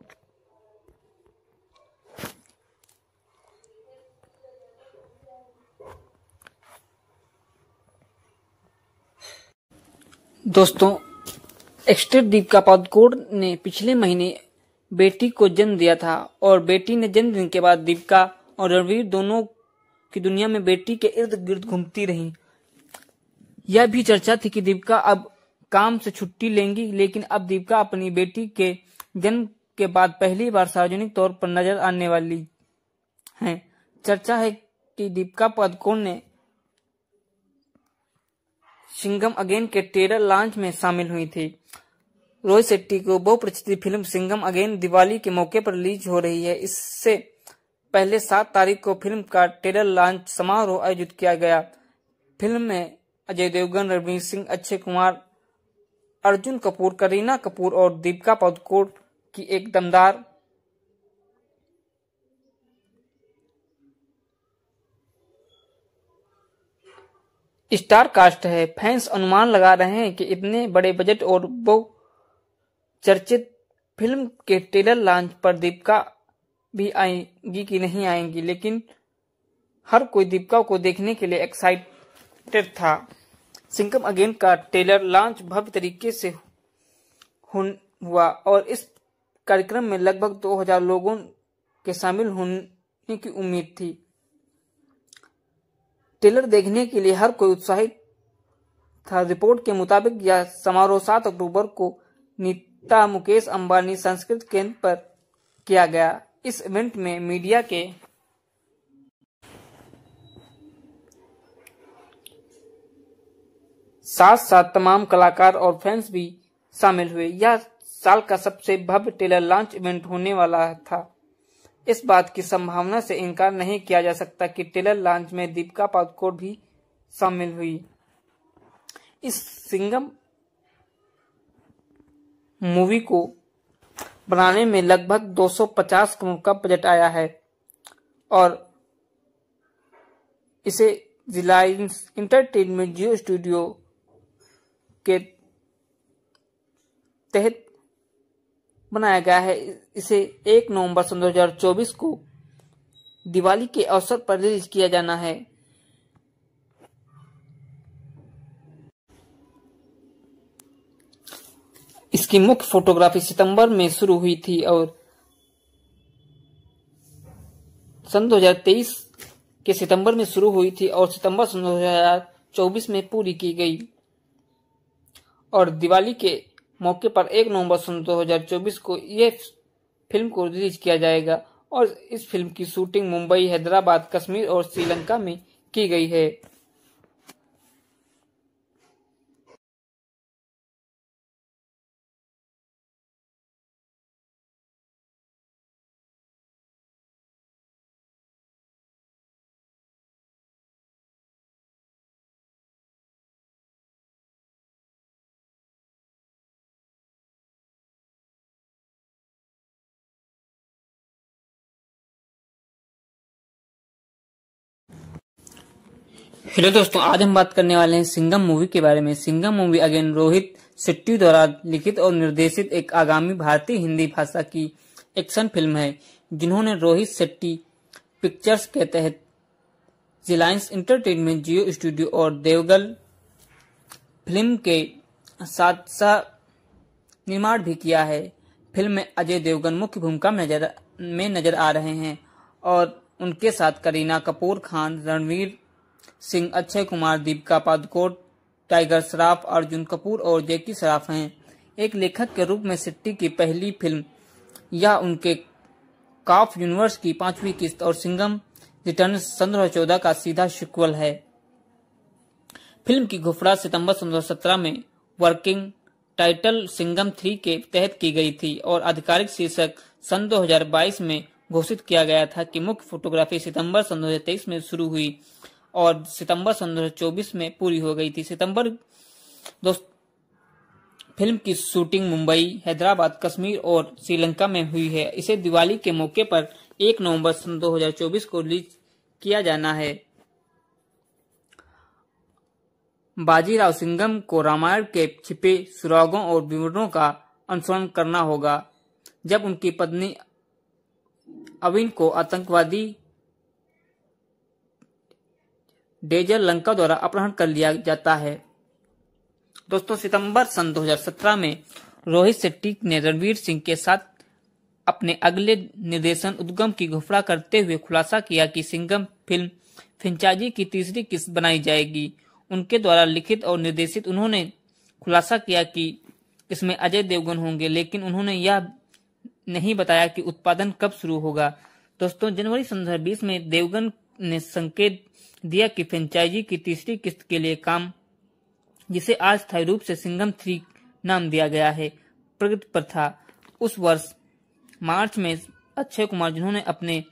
दोस्तों, एक्टर दीपिका पादुकोण ने पिछले महीने बेटी को जन्म दिया था और बेटी ने जन्मदिन के बाद दीपिका और रणवीर दोनों की दुनिया में बेटी के इर्द गिर्द घूमती रही। यह भी चर्चा थी कि दीपिका अब काम से छुट्टी लेंगी, लेकिन अब दीपिका अपनी बेटी के जन्म के बाद पहली बार सार्वजनिक तौर पर नजर आने वाली हैं। चर्चा है कि दीपिका पादुकोण ने सिंघम अगेन के ट्रेलर लॉन्च में शामिल हुई थी। रोहित शेट्टी को बहुप्रतीक्षित फिल्म सिंघम अगेन दिवाली के मौके पर रिलीज हो रही है। इससे पहले 7 तारीख को फिल्म का ट्रेलर लॉन्च समारोह आयोजित किया गया। फिल्म में अजय देवगन, रणवीर सिंह, अक्षय कुमार, अर्जुन कपूर, करीना कपूर और दीपिका पादुकोण की एक दमदार स्टार कास्ट है। फैंस अनुमान लगा रहे हैं कि इतने बड़े बजट और बहुचर्चित फिल्म के ट्रेलर लॉन्च पर दीपिका भी आएंगी कि नहीं आएंगी, लेकिन हर कोई दीपिका को देखने के लिए एक्साइटेड था। सिंघम अगेन का ट्रेलर लॉन्च भव्य तरीके से हुआ और इस कार्यक्रम में लगभग 2000 लोगों के शामिल होने की उम्मीद थी। ट्रेलर देखने के लिए हर कोई उत्साहित था। रिपोर्ट के मुताबिक यह समारोह 7 अक्टूबर को नीता मुकेश अंबानी संस्कृत केंद्र पर किया गया। इस इवेंट में मीडिया के साथ साथ तमाम कलाकार और फैंस भी शामिल हुए। यह साल का सबसे भव्य ट्रेलर लॉन्च इवेंट होने वाला था। इस बात की संभावना से इनकार नहीं किया जा सकता कि ट्रेलर लॉन्च में दीपिका पादुकोण भी शामिल हुई। इस सिंघम मूवी को बनाने में लगभग 250 करोड़ का बजट आया है और इसे रिलायंस एंटरटेनमेंट जियो स्टूडियो के तहत बनाया गया है। इसे 1 नवंबर 2024 को दिवाली के अवसर पर रिलीज किया जाना है। इसकी मुख्य फोटोग्राफी सितंबर में शुरू हुई थी और सन 2023 के सितंबर में शुरू हुई थी और सितंबर 2024 में पूरी की गई और दिवाली के मौके पर 1 नवंबर 2024 को यह फिल्म को रिलीज किया जाएगा और इस फिल्म की शूटिंग मुंबई, हैदराबाद, कश्मीर और श्रीलंका में की गई है। हेलो दोस्तों, आज हम बात करने वाले हैं सिंघम मूवी के बारे में। सिंघम मूवी अगेन रोहित शेट्टी द्वारा लिखित और निर्देशित एक आगामी भारतीय हिंदी भाषा की एक्शन फिल्म है, जिन्होंने रोहित शेट्टी पिक्चर्स के तहत रिलायंस एंटरटेनमेंट, जियो स्टूडियो और देवगन फिल्म के साथ सह निर्माण भी किया है। फिल्म में अजय देवगन मुख्य भूमिका में नजर आ रहे हैं और उनके साथ करीना कपूर खान, रणवीर सिंह, अक्षय कुमार, दीपिका पादुकोण, टाइगर श्रॉफ, अर्जुन कपूर और जैकी श्रॉफ हैं। एक लेखक के रूप में शेट्टी की पहली फिल्म यह उनके काफ यूनिवर्स की 5वीं किस्त और सिंघम रिटर्न 2014 का सीधा सीक्वल है। फिल्म की घोषणा सितंबर 2017 में वर्किंग टाइटल सिंघम 3 के तहत की गई थी और आधिकारिक शीर्षक सन 2022 में घोषित किया गया था कि मुख्य फोटोग्राफी सितंबर 2023 में शुरू हुई और सितंबर 2024 में पूरी हो गई थी। फिल्म की शूटिंग मुंबई, हैदराबाद, कश्मीर और श्रीलंका में हुई है। इसे दिवाली के मौके पर 1 नवंबर 2024 को रिलीज किया जाना है। बाजीराव सिंघम को रामायण के छिपे सुरागों और विवरणों का अनुसरण करना होगा। जब उनकी पत्नी अविन को आतंकवादी डेजल लंका द्वारा अपहरण कर लिया जाता है। दोस्तों, सितंबर सन 2017 में रोहित शेट्टी ने रणवीर सिंह के साथ अपने अगले निर्देशन उद्गम की घोषणा करते हुए खुलासा किया कि सिंघम फिल्म फ्रेंचाइजी की तीसरी किस्त बनाई जाएगी। उनके द्वारा लिखित और निर्देशित। उन्होंने खुलासा किया कि इसमें अजय देवगन होंगे, लेकिन उन्होंने यह नहीं बताया कि उत्पादन कब शुरू होगा। दोस्तों, जनवरी 2020 में देवगन ने संकेत दिया कि फ्रेंचाइजी की तीसरी किस्त के लिए काम, जिसे आज स्थायी रूप से सिंघम 3 नाम दिया गया है, प्रगति पर था। उस वर्ष मार्च में अक्षय कुमार, जिन्होंने अपने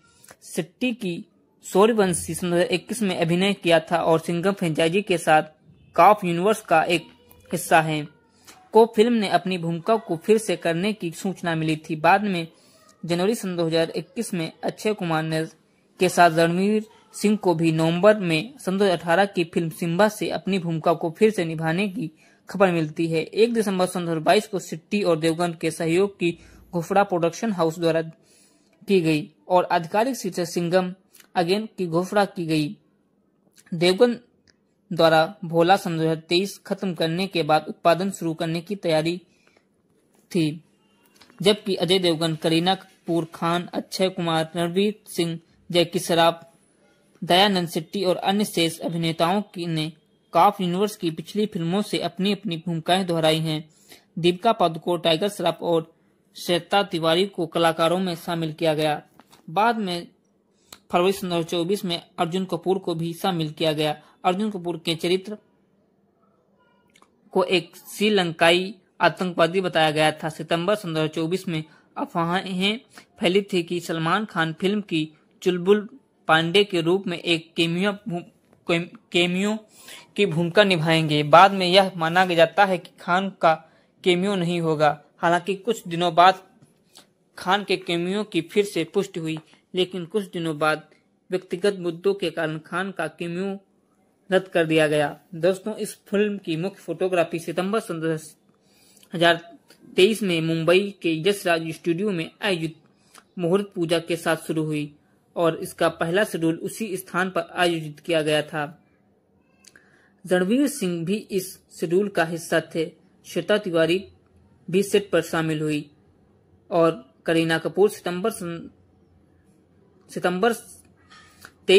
शेट्टी की सूर्यवंशी 2021 में अभिनय किया था और सिंघम फ्रेंचाइजी के साथ काफ यूनिवर्स का एक हिस्सा है, को फिल्म ने अपनी भूमिका को फिर से करने की सूचना मिली थी। बाद में जनवरी सन 2021 में अक्षय कुमार ने के साथ रणवीर सिंह को भी नवंबर में सन 2018 की फिल्म सिम्बा से अपनी भूमिका को फिर से निभाने की खबर मिलती है। 1 दिसंबर सन 2022 को शेट्टी और देवगन के सहयोग की घोषणा प्रोडक्शन हाउस द्वारा की गई और आधिकारिक शीर्षक सिंघम अगेन की घोषणा की गई। देवगन द्वारा भोला सन 2023 खत्म करने के बाद उत्पादन शुरू करने की तैयारी थी, जबकि अजय देवगन, करीना कपूर खान, अक्षय कुमार, रणवीर सिंह, जैकी श्रॉफ, दयानंद शेट्टी और अन्य शेष अभिनेताओं ने काफ यूनिवर्स की पिछली फिल्मों से अपनी अपनी भूमिकाएं दोहराई हैं। दीपिका पादुकोण, टाइगर श्रॉफ और श्वेता तिवारी को कलाकारों में शामिल किया गया। बाद में फरवरी 2024 में अर्जुन कपूर को भी शामिल किया गया। अर्जुन कपूर के चरित्र को एक श्रीलंकाई आतंकवादी बताया गया था। सितंबर 2024 में अफवाहें फैली थी कि सलमान खान फिल्म की चुलबुल पांडे के रूप में एक केमियो की भूमिका निभाएंगे। बाद में यह माना जाता है कि खान का केमियो नहीं होगा। हालांकि कुछ दिनों बाद खान के केमियो की फिर से पुष्टि हुई, लेकिन कुछ दिनों बाद व्यक्तिगत मुद्दों के कारण खान का केमियो रद्द कर दिया गया। दोस्तों, इस फिल्म की मुख्य फोटोग्राफी सितंबर 2023 में मुंबई के यशराज स्टूडियो में आयोजित मुहूर्त पूजा के साथ शुरू हुई और इसका पहला शेड्यूल उसी स्थान पर आयोजित किया गया था। रणवीर सिंह भी इस शेड्यूल का हिस्सा थे। श्वेता तिवारी भी सेट पर शामिल हुई और करीना कपूर 23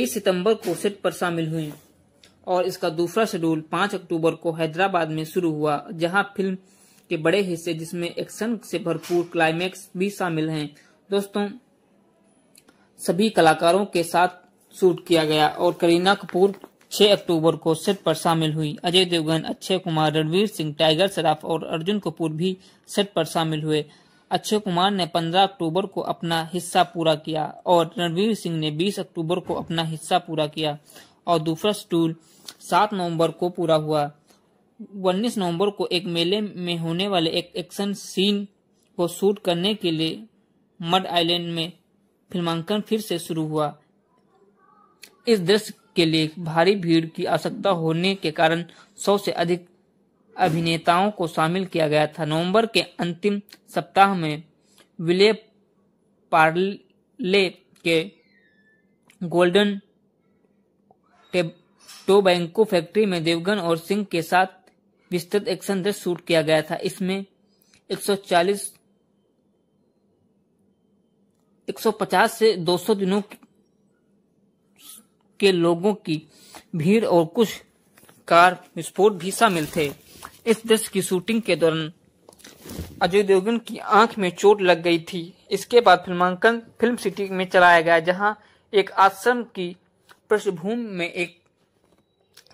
सितंबर को सेट पर शामिल हुई और इसका दूसरा शेड्यूल 5 अक्टूबर को हैदराबाद में शुरू हुआ, जहां फिल्म के बड़े हिस्से, जिसमें एक्शन से भरपूर क्लाइमैक्स भी शामिल हैं। दोस्तों, सभी कलाकारों के साथ शूट किया गया और करीना कपूर 6 अक्टूबर को सेट पर शामिल हुई। अजय देवगन, अक्षय कुमार, रणवीर सिंह, टाइगर श्रॉफ और अर्जुन कपूर भी सेट पर शामिल हुए। अक्षय कुमार ने 15 अक्टूबर को अपना हिस्सा पूरा किया और रणवीर सिंह ने 20 अक्टूबर को अपना हिस्सा पूरा किया और दूसरा शेड्यूल 7 नवंबर को पूरा हुआ। 19 नवंबर को एक मेले में होने वाले एक एक्शन सीन को शूट करने के लिए मड आइलैंड में फिल्मांकन फिर से शुरू हुआ। इस दृश्य के लिए भारी भीड़ की आवश्यकता होने के कारण 100 से अधिक अभिनेताओं को शामिल किया गया था। नवंबर के अंतिम सप्ताह में विले पार्ले के गोल्डन टोबैको फैक्ट्री में देवगन और सिंह के साथ विस्तृत एक्शन दृश्य शूट किया गया था। इसमें 150 से 200 दिनों के लोगों की भीड़ और कुछ कार विस्फोट भी शामिल थे। इस दृश्य की शूटिंग के दौरान अजय देवगन की आंख में चोट लग गई थी। इसके बाद फिल्मांकन फिल्म सिटी में चलाया गया, जहां एक आश्रम की पृष्ठभूमि में एक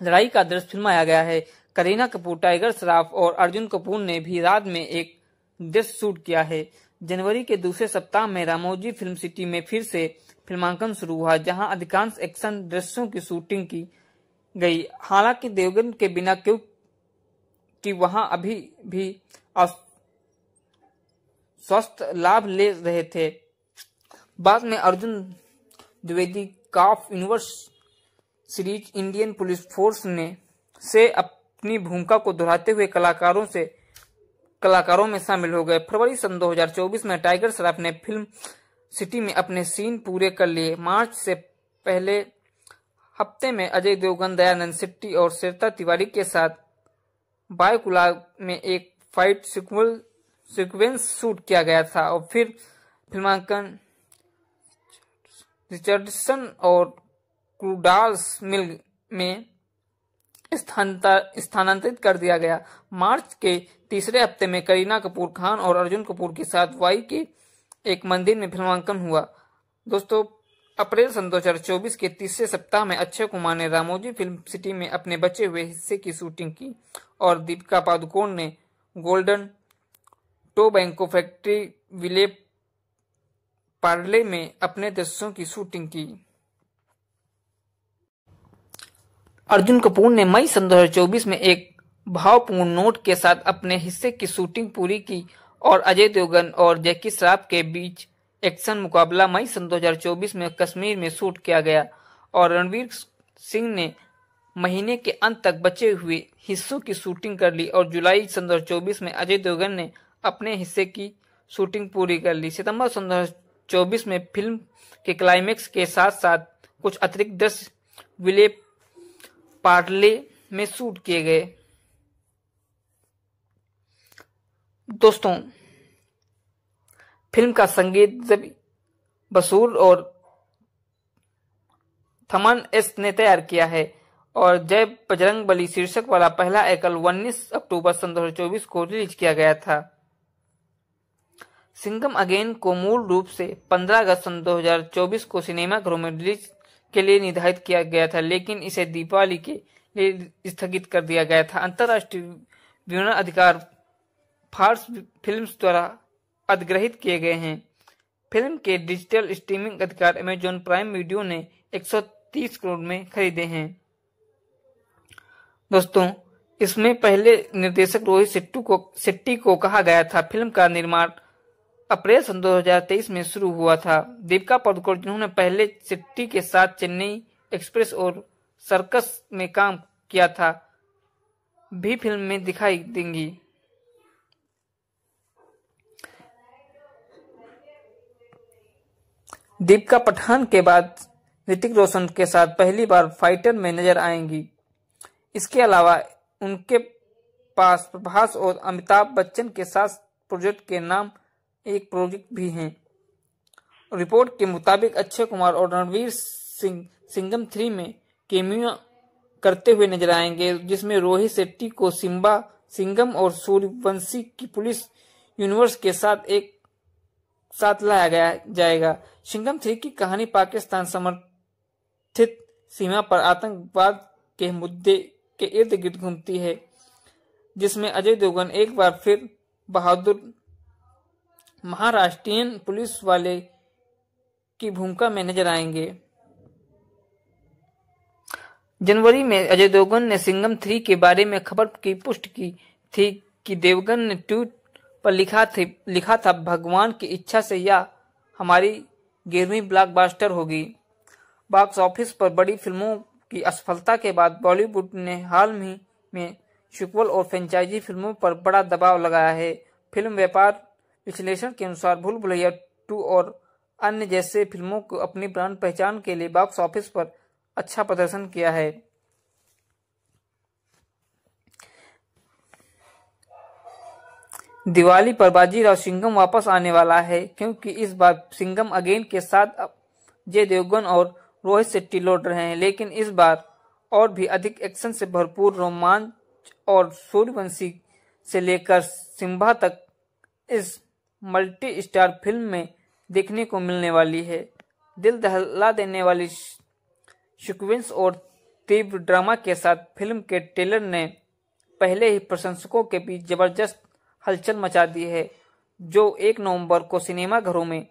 लड़ाई का दृश्य फिल्माया गया है। करीना कपूर, टाइगर श्रॉफ और अर्जुन कपूर ने भी रात में एक दृश्य शूट किया है। जनवरी के दूसरे सप्ताह में रामोजी फिल्म सिटी में फिर से फिल्मांकन शुरू हुआ, जहां अधिकांश एक्शन दृश्यों की शूटिंग की गई। हालांकि देवगन के बिना, क्योंकि वहां अभी भी स्वस्थ लाभ ले रहे थे। बाद में Arjun Dwivedi cop universe series Indian police force से अपनी भूमिका को दोहराते हुए कलाकारों में शामिल हो गए। फरवरी सन 2024 में टाइगर श्रॉफ ने फिल्म सिटी में अपने सीन पूरे कर लिए। मार्च से पहले हफ्ते में अजय देवगन, दयानंद शेट्टी और श्वेता तिवारी के साथ बायकुला में एक फाइट सीक्वेंस शूट किया गया था और फिर फिल्मांकन रिचर्डसन और क्रूडाल्स मिल में स्थानांतरित कर दिया गया। मार्च के तीसरे हफ्ते में करीना कपूर खान और अर्जुन कपूर के साथ वाई के एक मंदिर में फिल्मांकन हुआ। दोस्तों, अप्रैल सन 2024 के तीसरे सप्ताह में अक्षय कुमार ने रामोजी फिल्म सिटी में अपने बचे हुए हिस्से की शूटिंग की और दीपिका पादुकोण ने golden tobacco factory Vile Parle में अपने दृश्यों की शूटिंग की। अर्जुन कपूर ने मई सन 2024 में एक भावपूर्ण नोट के साथ अपने हिस्से की शूटिंग पूरी की और अजय देवगन और जैकी श्रॉफ के बीच एक्शन मुकाबला मई सन 2024 में कश्मीर में शूट किया गया और रणवीर सिंह ने महीने के अंत तक बचे हुए हिस्सों की शूटिंग कर ली और जुलाई सन 2024 में अजय देवगन ने अपने हिस्से की शूटिंग पूरी कर ली। सितंबर सन 2024 में फिल्म के क्लाइमेक्स के साथ साथ कुछ अतिरिक्त दृश्य विले पार्ले में शूट किए गए। दोस्तों, फिल्म का संगीत जबी बसूर और थमन एस ने तैयार किया है और जय बजरंग बली शीर्षक वाला पहला एकल 19 अक्टूबर सन 2024 को रिलीज किया गया था। सिंघम अगेन को मूल रूप से 15 अगस्त सन 2024 को सिनेमाघरों में रिलीज के लिए निर्धारित किया गया था, लेकिन इसे दीपावली के लिए स्थगित कर दिया गया था। अंतर्राष्ट्रीय विवरण अधिकार फार्स फिल्म्स द्वारा अधिग्रहित किए गए हैं। फिल्म के डिजिटल स्ट्रीमिंग अधिकार अमेजॉन प्राइम वीडियो ने 130 करोड़ में खरीदे हैं। दोस्तों, इसमें पहले निर्देशक रोहित शेट्टी को कहा गया था। फिल्म का निर्माण अप्रैल सन 2023 में शुरू हुआ था। दीपिका पादुकोण, जिन्होंने पहले शेट्टी के साथ चेन्नई एक्सप्रेस और सर्कस में काम किया था, भी फिल्म में दिखाई देंगी। दीपिका पठान के बाद ऋतिक रोशन के साथ पहली बार फाइटर में नजर आएंगी। इसके अलावा उनके पास प्रभास और अमिताभ बच्चन के साथ प्रोजेक्ट के नाम एक प्रोजेक्ट भी हैं। रिपोर्ट के मुताबिक अक्षय कुमार और रणवीर सिंह सिंघम 3 में केमियो करते हुए नजर आएंगे, जिसमें रोहित शेट्टी को सिम्बा, सिंघम और सूर्यवंशी की पुलिस यूनिवर्स के साथ लाया जाएगा। सिंघम 3 की कहानी पाकिस्तान समर्थित सीमा पर आतंकवाद के मुद्दे के इर्द गिर्द घूमती है, जिसमें अजय देवगन एक बार फिर बहादुर महाराष्ट्रीयन पुलिस वाले की भूमिका में नजर आएंगे। जनवरी में अजय देवगन ने सिंघम 3 के बारे में खबर की पुष्टि की थी कि देवगन ने ट्वीट पर लिखा था, भगवान की इच्छा से यह हमारी 11वीं ब्लॉकबस्टर होगी। बॉक्स ऑफिस पर बड़ी फिल्मों की असफलता के बाद बॉलीवुड ने हाल ही में सीक्वल और फ्रेंचाइजी फिल्मों पर बड़ा दबाव लगाया है। फिल्म व्यापार विश्लेषण के अनुसार भूल भुलैया 2 और अन्य जैसे फिल्मों को अपनी ब्रांड पहचान के लिए बॉक्स ऑफिस पर अच्छा प्रदर्शन किया है। दिवाली पर बाजीराव सिंघम वापस आने वाला है, क्योंकि इस बार सिंघम अगेन के साथ अजय देवगन और रोहित शेट्टी लौट रहे हैं, लेकिन इस बार और भी अधिक एक्शन से भरपूर रोमांच और सूर्यवंशी से लेकर सिम्बा तक इस मल्टी स्टार फिल्म में देखने को मिलने वाली है। दिल दहला देने वाली सीक्वेंस और तीव्र ड्रामा के साथ फिल्म के ट्रेलर ने पहले ही प्रशंसकों के बीच जबरदस्त हलचल मचा दी है, जो 1 नवंबर को सिनेमाघरों में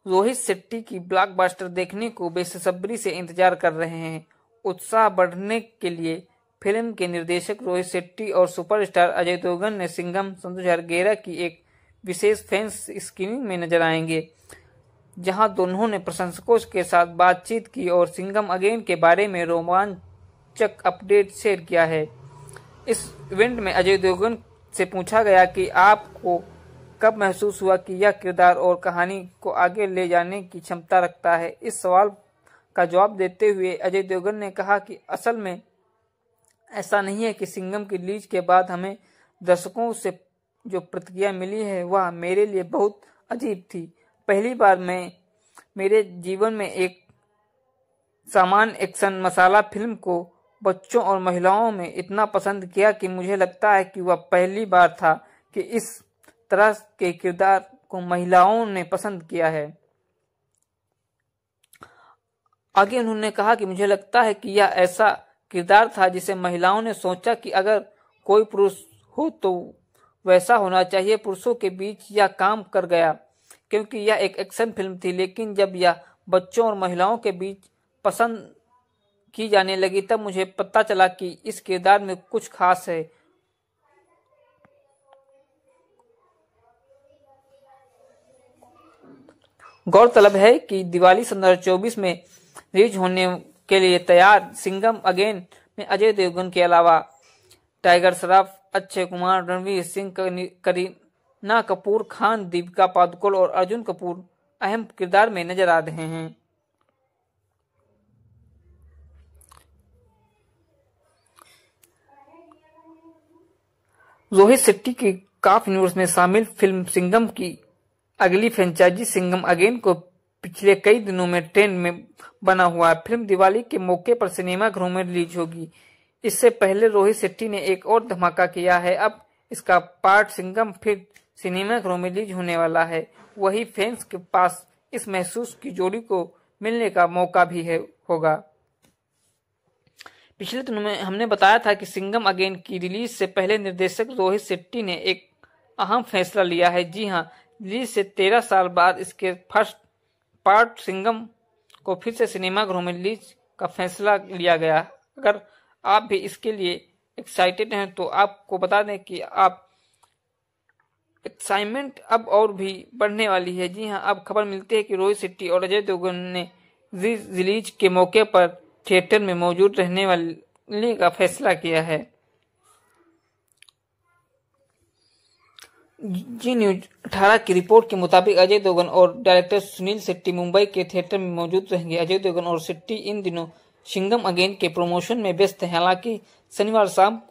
रोहित शेट्टी की ब्लॉकबस्टर देखने को बेसब्री से इंतजार कर रहे हैं। उत्साह बढ़ने के लिए फिल्म के निर्देशक रोहित शेट्टी और सुपरस्टार अजय देवगन ने सिंघम 2011 की एक विशेष फैंस स्क्रीनिंग में नजर आएंगे, जहां दोनों ने प्रशंसकों के साथ बातचीत की और सिंघम अगेन के बारे में रोमांचक अपडेट शेयर किया है। इस इवेंट में अजय देवगन से पूछा गया कि आपको कब महसूस हुआ कि यह किरदार और कहानी को आगे ले जाने की क्षमता रखता है। इस सवाल का जवाब देते हुए अजय देवगन ने कहा कि असल में ऐसा नहीं है कि सिंघम की रिलीज के बाद हमें दर्शकों से जो प्रतिक्रिया मिली है वह मेरे लिए बहुत अजीब थी। पहली बार मैं मेरे जीवन में एक सामान्य एक्शन मसाला फिल्म को बच्चों और महिलाओं में इतना पसंद किया कि मुझे लगता है कि वह पहली बार था कि इस तरह के किरदार को महिलाओं ने पसंद किया है। आगे उन्होंने कहा कि मुझे लगता है कि यह ऐसा किरदार था जिसे महिलाओं ने सोचा कि अगर कोई पुरुष हो तो वैसा होना चाहिए। पुरुषों के बीच यह काम कर गया, क्योंकि यह एक एक्शन फिल्म थी, लेकिन जब यह बच्चों और महिलाओं के बीच पसंद की जाने लगी तब मुझे पता चला कि इस किरदार में कुछ खास है। गौरतलब है कि दिवाली 2024 में रिलीज होने के लिए तैयार सिंघम अगेन में अजय देवगन के अलावा टाइगर श्रॉफ, अक्षय कुमार, रणवीर सिंह, करीना कपूर खान, दीपिका पादुकोण और अर्जुन कपूर अहम किरदार में नजर आ रहे हैं। रोहित शेट्टी की काफ यूनिवर्स में शामिल फिल्म सिंघम की अगली फ्रेंचाइजी सिंघम अगेन को पिछले कई दिनों में ट्रेंड में बना हुआ है। फिल्म दिवाली के मौके पर सिनेमाघरों में रिलीज होगी। इससे पहले रोहित शेट्टी ने एक और धमाका किया है। अब इसका पार्ट सिंघम फिर सिनेमाघरों में रिलीज होने वाला है। वही फैंस के पास इस महसूस की जोड़ी को मिलने का मौका भी होगा। पिछले दिनों में हमने बताया था कि सिंघम अगेन की रिलीज से पहले निर्देशक रोहित शेट्टी ने एक अहम फैसला लिया है। जी हां, रिलीज से 13 साल बाद इसके फर्स्ट पार्ट सिंघम को फिर से सिनेमाघरों में रिलीज का फैसला लिया गया। अगर आप भी इसके लिए एक्साइटेड हैं तो आपको बता दें कि आप एक्साइटमेंट अब और भी बढ़ने वाली है। जी हां, अब खबर मिलती है कि रोहित शेट्टी और अजय देवगन ने रिलीज के मौके पर थिएटर में मौजूद रहने वाले का फैसला किया है। जी न्यूज 18 की रिपोर्ट के मुताबिक अजय देवगन और डायरेक्टर सुनील शेट्टी मुंबई के थिएटर में मौजूद रहेंगे। अजय देवगन और शेट्टी इन दिनों सिंघम अगेन के प्रमोशन में व्यस्त हैं। हालांकि शनिवार शाम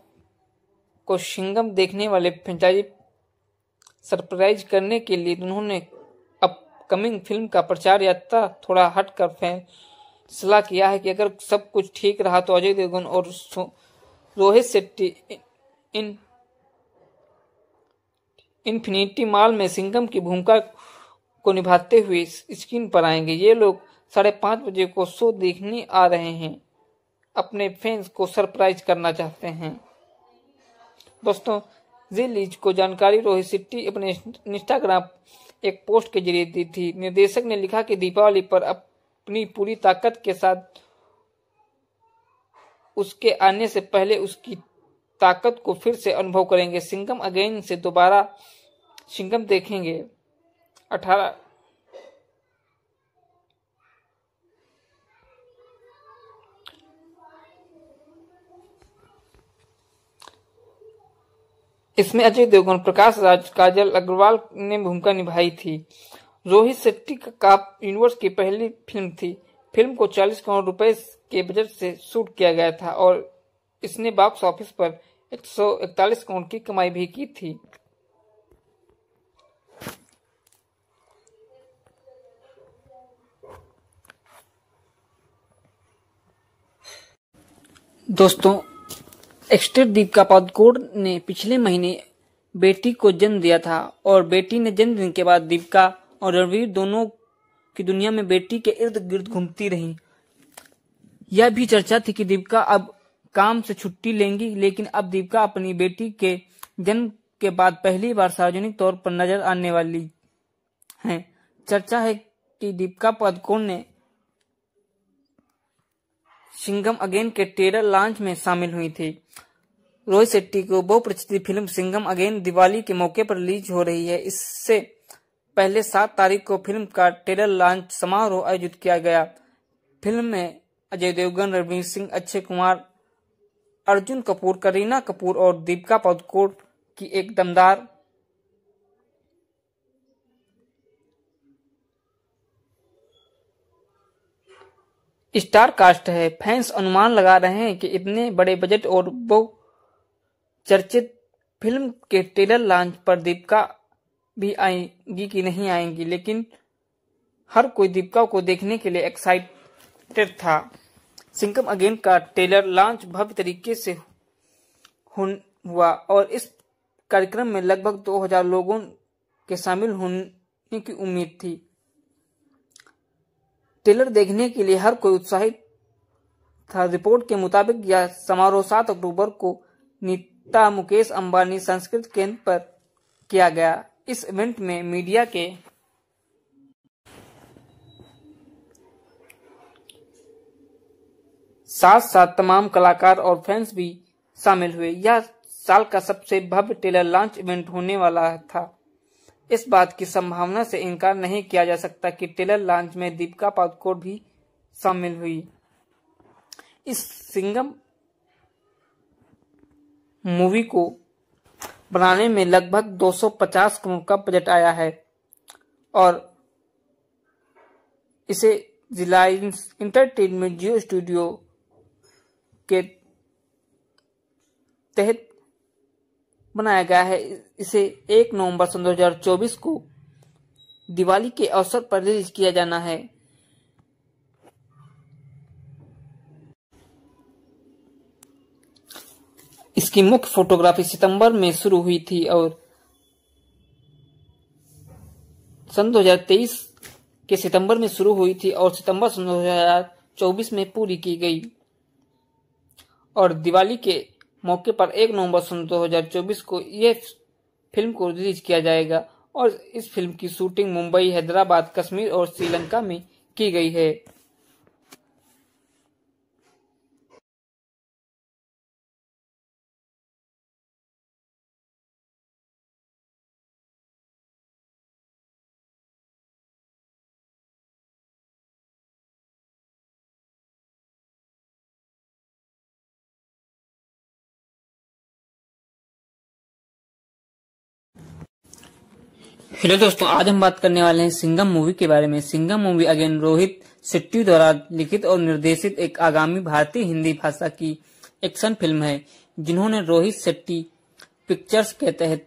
को सिंघम देखने वाले फ्रेंचाइजी सरप्राइज करने के लिए उन्होंने अपकमिंग फिल्म का प्रचार यात्रा थोड़ा हटकर फैसला किया है कि अगर सब कुछ ठीक रहा तो अजय देवगन और रोहित शेट्टी इन्फिनिटी मॉल में सिंघम की भूमिका को निभाते हुए स्क्रीन पर आएंगे। ये लोग 5:30 बजे को शो देखने आ रहे हैं। अपने फैंस को सरप्राइज करना चाहते हैं। दोस्तों, रिलीज को जानकारी रोहित शेट्टी अपने इंस्टाग्राम एक पोस्ट के जरिए दी थी। निर्देशक ने लिखा कि दीपावली पर अपनी पूरी ताकत के साथ उसके आने से पहले उसकी ताकत को फिर से अनुभव करेंगे। सिंघम अगेन से दोबारा सिंघम देखेंगे। 18 इसमें अजय देवगन, प्रकाश राज, काजल अग्रवाल ने भूमिका निभाई थी। रोहित शेट्टी का काप यूनिवर्स की पहली फिल्म थी। फिल्म को 40 करोड़ रुपए के बजट से शूट किया गया था और इसने बॉक्स ऑफिस पर 141 करोड़ की कमाई भी की थी। दोस्तों, एक्टर दीपिका पादुकोण ने पिछले महीने बेटी को जन्म दिया था और बेटी ने जन्मदिन के बाद दीपिका और रणवीर दोनों की दुनिया में बेटी के इर्द गिर्द घूमती रहीं। यह भी चर्चा थी कि दीपिका अब काम से छुट्टी लेंगी, लेकिन अब दीपिका अपनी बेटी के जन्म के बाद पहली बार सार्वजनिक तौर पर नजर आने वाली हैं। चर्चा है कि दीपिका पादुकोण ने सिंघम अगेन के ट्रेलर लॉन्च में शामिल हुई थी। रोहित शेट्टी को बहुप्रतीक्षित फिल्म सिंघम अगेन दिवाली के मौके पर रिलीज हो रही है। इससे पहले 7 तारीख को फिल्म का ट्रेलर लॉन्च समारोह आयोजित किया गया। फिल्म में अजय देवगन, रणवीर सिंह, अक्षय कुमार, अर्जुन कपूर, करीना कपूर और दीपिका पादुकोण की एक दमदार स्टार कास्ट है। फैंस अनुमान लगा रहे हैं कि इतने बड़े बजट और बहुचर्चित फिल्म के ट्रेलर लॉन्च पर दीपिका भी आएंगी कि नहीं आएंगी, लेकिन हर कोई दीपिका को देखने के लिए एक्साइटेड था। सिंघम अगेन का ट्रेलर लॉन्च भव्य तरीके से हुआ और इस कार्यक्रम में लगभग 2000 लोगों के शामिल होने की उम्मीद थी। ट्रेलर देखने के लिए हर कोई उत्साहित था। रिपोर्ट के मुताबिक यह समारोह 7 अक्टूबर को नीता मुकेश अंबानी संस्कृत केंद्र पर किया गया। इस इवेंट में मीडिया के साथ साथ तमाम कलाकार और फैंस भी शामिल हुए। यह साल का सबसे भव्य ट्रेलर लॉन्च इवेंट होने वाला था। इस बात की संभावना से इनकार नहीं किया जा सकता कि ट्रेलर लॉन्च में दीपिका पादुकोण भी शामिल हुई। इस सिंघम मूवी को बनाने में लगभग 250 करोड़ का बजट आया है और इसे रिलायंस एंटरटेनमेंट जियो स्टूडियो के तहत बनाया गया है। इसे 1 नवंबर 2024 को दिवाली के अवसर पर रिलीज किया जाना है। इसकी मुख्य फोटोग्राफी सितंबर में शुरू हुई थी और सन 2023 के सितंबर में शुरू हुई थी और सितंबर 2024 में पूरी की गई और दिवाली के मौके पर 1 नवंबर 2024 को यह फिल्म को रिलीज किया जाएगा और इस फिल्म की शूटिंग मुंबई, हैदराबाद, कश्मीर और श्रीलंका में की गई है। हेलो दोस्तों, आज हम बात करने वाले हैं सिंघम मूवी के बारे में। सिंघम मूवी अगेन रोहित शेट्टी द्वारा लिखित और निर्देशित एक आगामी भारतीय हिंदी भाषा की एक्शन फिल्म है, जिन्होंने रोहित शेट्टी पिक्चर्स के तहत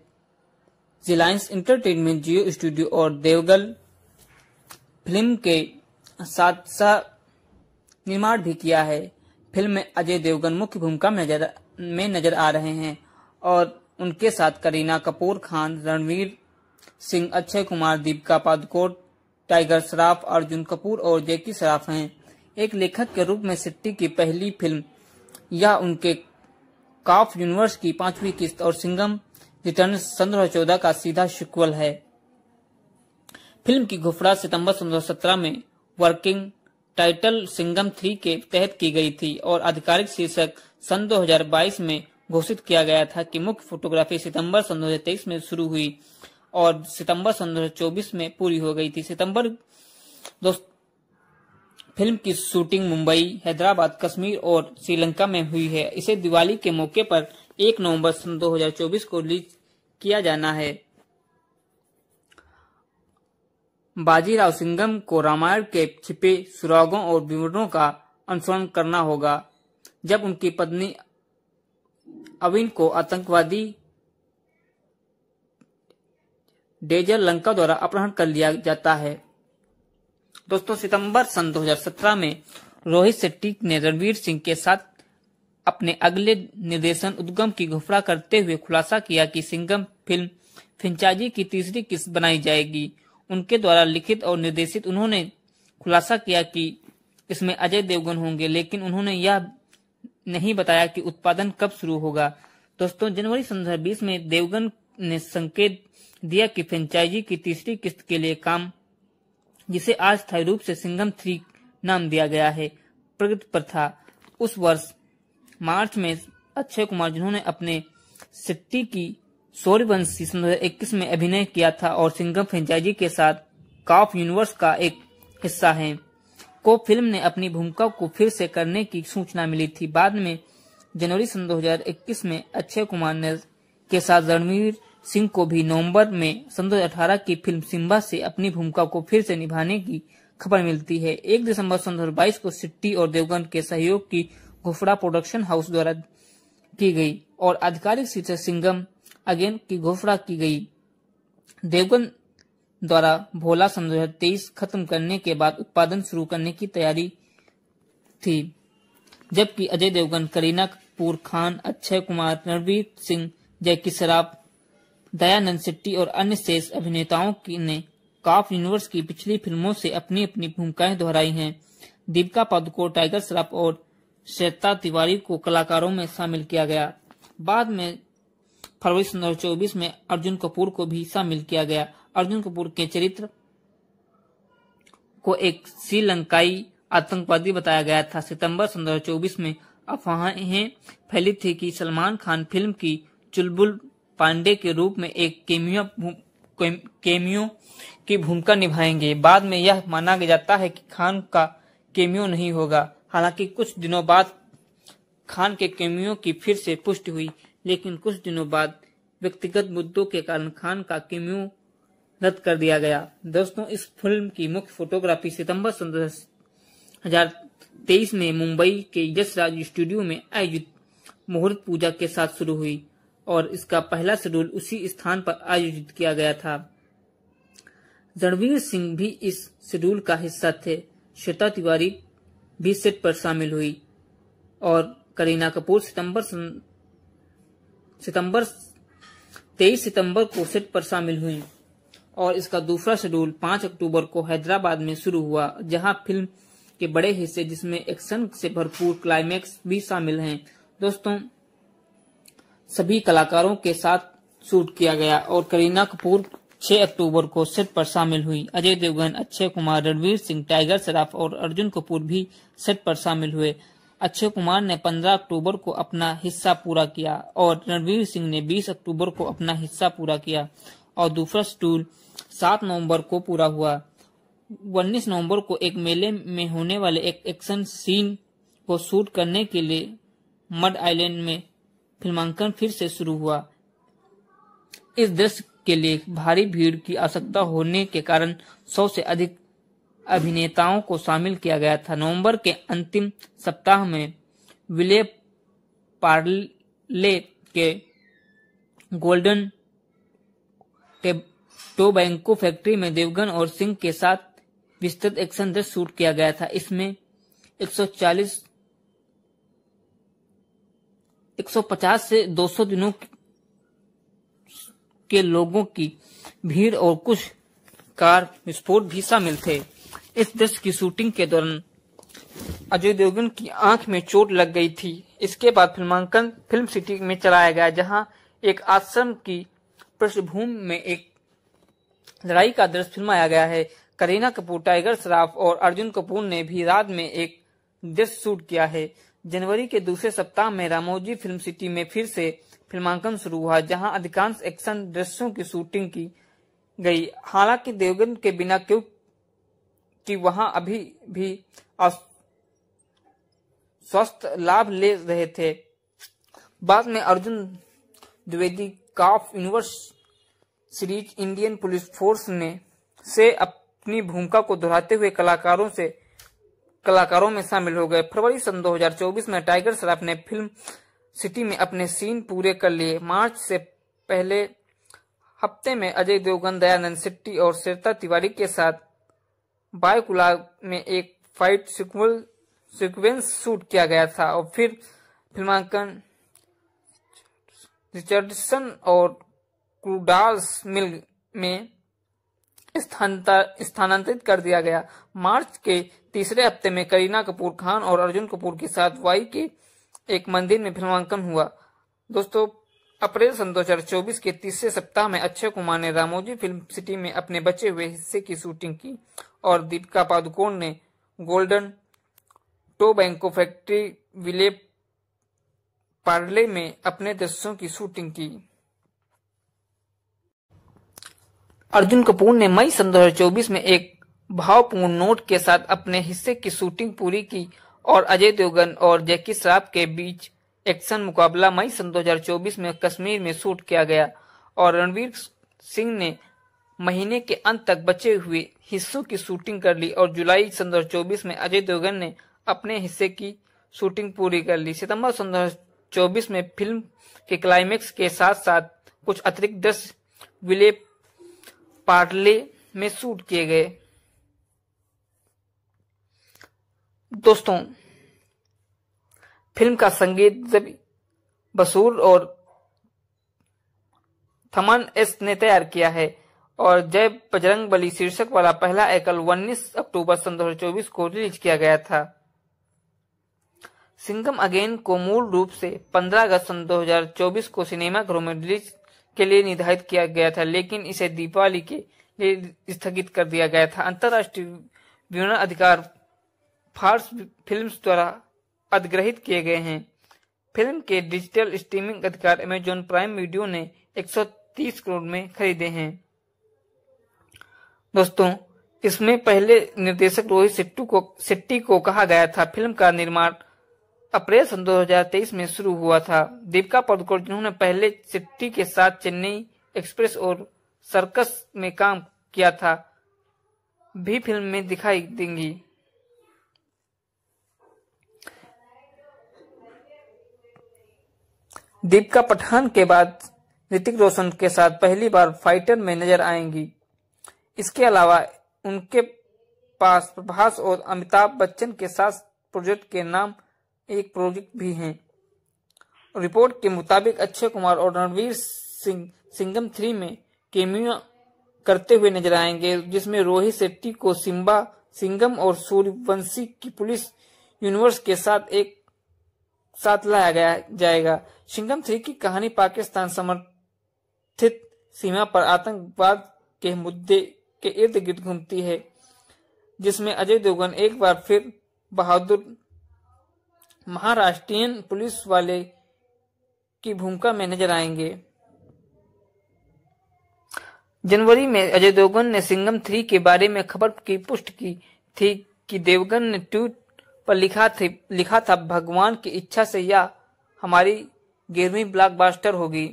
रिलायंस एंटरटेनमेंट जियो स्टूडियो और देवगन फिल्म के साथ सह निर्माण भी किया है। फिल्म में अजय देवगन मुख्य भूमिका में नजर आ रहे हैं और उनके साथ करीना कपूर खान, रणवीर सिंह, अक्षय कुमार, दीपिका पादुकोण, टाइगर श्रॉफ, अर्जुन कपूर और जैकी श्रॉफ हैं। एक लेखक के रूप में शेट्टी की पहली फिल्म यह उनके काफ यूनिवर्स की 5वीं किस्त और सिंघम रिटर्न 2014 का सीधा सीक्वल है। फिल्म की घोषणा सितंबर 2017 में वर्किंग टाइटल सिंघम 3 के तहत की गई थी और आधिकारिक शीर्षक सन 2022 में घोषित किया गया था कि मुख्य फोटोग्राफी सितंबर 2023 में शुरू हुई और सितंबर 2024 में पूरी हो गई थी। फिल्म की शूटिंग मुंबई, हैदराबाद, कश्मीर और श्रीलंका में हुई है। इसे दिवाली के मौके पर 1 नवंबर 2024 को रिलीज किया जाना है। बाजीराव सिंघम को रामायण के छिपे सुरागों और विवरणों का अनुसरण करना होगा। जब उनकी पत्नी अविन को आतंकवादी डेजर लंका द्वारा अपहरण कर लिया जाता है। दोस्तों, सितंबर सन 2017 में रोहित शेट्टी ने रणवीर सिंह के साथ अपने अगले निर्देशन उद्गम की घोषणा करते हुए खुलासा किया कि सिंघम फिल्म फ्रेंचाइजी की तीसरी किस्त बनाई जाएगी। उनके द्वारा लिखित और निर्देशित। उन्होंने खुलासा किया कि इसमें अजय देवगन होंगे, लेकिन उन्होंने यह नहीं बताया कि उत्पादन कब शुरू होगा। दोस्तों, जनवरी 2020 में देवगन ने संकेत दिया कि फ्रेंचाइजी की तीसरी किस्त के लिए काम, जिसे आज स्थायी रूप से सिंघम 3 नाम दिया गया है, प्रगति पर था। उस वर्ष मार्च में अक्षय कुमार, जिन्होंने अपने शेट्टी की सूर्यवंशी 2021 में अभिनय किया था और सिंघम फ्रेंचाइजी के साथ कॉफ यूनिवर्स का एक हिस्सा है, को फिल्म ने अपनी भूमिका को फिर से करने की सूचना मिली थी। बाद में जनवरी सन 2021 में अक्षय कुमार ने के साथ रणवीर सिंह को भी नवंबर में सन 2018 की फिल्म सिम्बा से अपनी भूमिका को फिर से निभाने की खबर मिलती है। 1 दिसंबर सन 2022 को शेट्टी और देवगन के सहयोग की घोषणा प्रोडक्शन हाउस द्वारा की गई और आधिकारिक शीर्षक सिंघम अगेन की घोषणा की गई। देवगन द्वारा भोला सन 2023 खत्म करने के बाद उत्पादन शुरू करने की तैयारी थी, जबकि अजय देवगन, करीना कपूर खान, अक्षय कुमार, रणवीर सिंह, जैकी श्रॉफ, दयानंद शेट्टी और अन्य शेष अभिनेताओं ने कॉफ यूनिवर्स की पिछली फिल्मों से अपनी अपनी भूमिकाएं दोहराई हैं। दीपिका पादुकोण, टाइगर श्रॉफ और श्वेता तिवारी को कलाकारों में शामिल किया गया। बाद में फरवरी 2024 में अर्जुन कपूर को भी शामिल किया गया। अर्जुन कपूर के चरित्र को एक श्रीलंकाई आतंकवादी बताया गया था। सितंबर 2024 में अफवाहें फैली थी कि सलमान खान फिल्म की चुलबुल पांडे के रूप में एक केमियो की भूमिका निभाएंगे। बाद में यह माना जाता है कि खान का केमियो नहीं होगा। हालांकि कुछ दिनों बाद खान के केमियो की फिर से पुष्टि हुई, लेकिन कुछ दिनों बाद व्यक्तिगत मुद्दों के कारण खान का केमियो रद्द कर दिया गया। दोस्तों, इस फिल्म की मुख्य फोटोग्राफी सितंबर 2023 में मुंबई के यश राज स्टूडियो में आयोजित मुहूर्त पूजा के साथ शुरू हुई और इसका पहला शेड्यूल उसी स्थान पर आयोजित किया गया था। रणवीर सिंह भी इस शेड्यूल का हिस्सा थे। श्वेता तिवारी भी सेट पर शामिल हुई और करीना कपूर 23 सितंबर को सेट पर शामिल हुई और इसका दूसरा शेड्यूल 5 अक्टूबर को हैदराबाद में शुरू हुआ, जहां फिल्म के बड़े हिस्से, जिसमें एक्शन से भरपूर क्लाइमैक्स भी शामिल हैं। दोस्तों, सभी कलाकारों के साथ शूट किया गया और करीना कपूर 6 अक्टूबर को सेट पर शामिल हुई। अजय देवगन, अक्षय कुमार, रणवीर सिंह, टाइगर श्रॉफ और अर्जुन कपूर भी सेट पर शामिल हुए। अक्षय कुमार ने 15 अक्टूबर को अपना हिस्सा पूरा किया और रणवीर सिंह ने 20 अक्टूबर को अपना हिस्सा पूरा किया और दूसरा शेड्यूल 7 नवंबर को पूरा हुआ। 19 नवंबर को एक मेले में होने वाले एक एक्शन सीन को शूट करने के लिए मड आइलैंड में फिल्मांकन फिर से शुरू हुआ। इस दृश्य के लिए भारी भीड़ की आवश्यकता होने के कारण 100 से अधिक अभिनेताओं को शामिल किया गया था। नवंबर के अंतिम सप्ताह में विले पार्ले के गोल्डन टोबैको फैक्ट्री में देवगन और सिंह के साथ विस्तृत एक्शन दृश्य शूट किया गया था। इसमें 150 से 200 दिनों के लोगों की भीड़ और कुछ कार विस्फोट भी शामिल थे। इस दृश्य की शूटिंग के दौरान अजय देवगन की आंख में चोट लग गई थी। इसके बाद फिल्मांकन फिल्म सिटी में चलाया गया, जहां एक आश्रम की पृष्ठभूमि में एक लड़ाई का दृश्य फिल्माया गया है। करीना कपूर, टाइगर श्रॉफ और अर्जुन कपूर ने भी रात में एक दृश्य शूट किया है। जनवरी के दूसरे सप्ताह में रामोजी फिल्म सिटी में फिर से फिल्मांकन शुरू हुआ, जहां अधिकांश एक्शन दृश्यों की शूटिंग की गई। हालांकि देवगन के बिना, क्योंकि वहां अभी भी स्वस्थ लाभ ले रहे थे। बाद में Arjun Dwivedi cop universe series Indian police force से अपनी भूमिका को दोहराते हुए कलाकारों में शामिल हो गए। फरवरी सन 2024 में टाइगर श्रॉफ ने फिल्म सिटी में अपने सीन पूरे कर लिए। मार्च से पहले हफ्ते में अजय देवगन, दयानंद शेट्टी और श्वेता तिवारी के साथ बायकुला में एक फाइट सीक्वेंस शूट किया गया था और फिर फिल्मांकन रिचर्डसन और क्रूडाल्स मिल में स्थानांतरित कर दिया गया। मार्च के तीसरे हफ्ते में करीना कपूर खान और अर्जुन कपूर के साथ वाई के एक मंदिर में फिल्मांकन हुआ। दोस्तों, अप्रैल सन 2024 के तीसरे सप्ताह में अक्षय कुमार ने रामोजी फिल्म सिटी में अपने बचे हुए हिस्से की शूटिंग की और दीपिका पादुकोण ने golden tobacco factory Vile Parle में अपने दृश्यों की शूटिंग की। अर्जुन कपूर ने मई सन 2024 में एक भावपूर्ण नोट के साथ अपने हिस्से की शूटिंग पूरी की और अजय देवगन और जैकी श्रॉफ के बीच एक्शन मुकाबला मई सन 2024 में कश्मीर में शूट किया गया और रणवीर सिंह ने महीने के अंत तक बचे हुए हिस्सों की शूटिंग कर ली और जुलाई सन 2024 में अजय देवगन ने अपने हिस्से की शूटिंग पूरी कर ली। सितंबर सन 2024 में फिल्म के क्लाइमेक्स के साथ साथ कुछ अतिरिक्त दृश्य विले पार्ले में शूट किए गए। दोस्तों, फिल्म का संगीत जबी बसूर और थमन एस ने तैयार किया है और जय बजरंगबली शीर्षक वाला पहला एकल 19 अक्टूबर सन 2024 को रिलीज किया गया था। सिंघम अगेन को मूल रूप से 15 अगस्त सन 2024 को सिनेमाघरों में रिलीज के लिए निर्धारित किया गया था, लेकिन इसे दीपावली के लिए स्थगित कर दिया गया था। अंतर्राष्ट्रीय विवरण अधिकार फार्स फिल्म्स द्वारा अधिग्रहित किए गए हैं। फिल्म के डिजिटल स्ट्रीमिंग अधिकार अमेजॉन प्राइम वीडियो ने 130 करोड़ में खरीदे हैं। दोस्तों, इसमें पहले निर्देशक रोहित शेट्टी को कहा गया था। फिल्म का निर्माण अप्रैल सन 2023 में शुरू हुआ था। दीपिका पादुकोण, जिन्होंने पहले शेट्टी के साथ चेन्नई एक्सप्रेस और सर्कस में काम किया था, भी फिल्म में दिखाई देंगी। दीपिका पठान के बाद ऋतिक रोशन के साथ पहली बार फाइटर में नजर आएंगी। इसके अलावा उनके पास प्रभास और अमिताभ बच्चन के साथ प्रोजेक्ट के नाम एक प्रोजेक्ट भी हैं। रिपोर्ट के मुताबिक अक्षय कुमार और रणवीर सिंह सिंघम 3 में केमियो करते हुए नजर आएंगे, जिसमें रोहित शेट्टी को सिम्बा, सिंघम और सूर्यवंशी की पुलिस यूनिवर्स के साथ एक साथ लाया जाएगा। सिंघम 3 की कहानी पाकिस्तान समर्थित सीमा पर आतंकवाद के मुद्दे के इर्द गिर्द घूमती है, जिसमें अजय देवगन एक बार फिर बहादुर महाराष्ट्रीयन पुलिस वाले की भूमिका में नजर आएंगे। जनवरी में अजय देवगन ने सिंघम 3 के बारे में खबर की पुष्टि की थी कि देवगन ने ट्वीट पर लिखा था, भगवान की इच्छा से यह हमारी 11वीं ब्लॉकबस्टर होगी।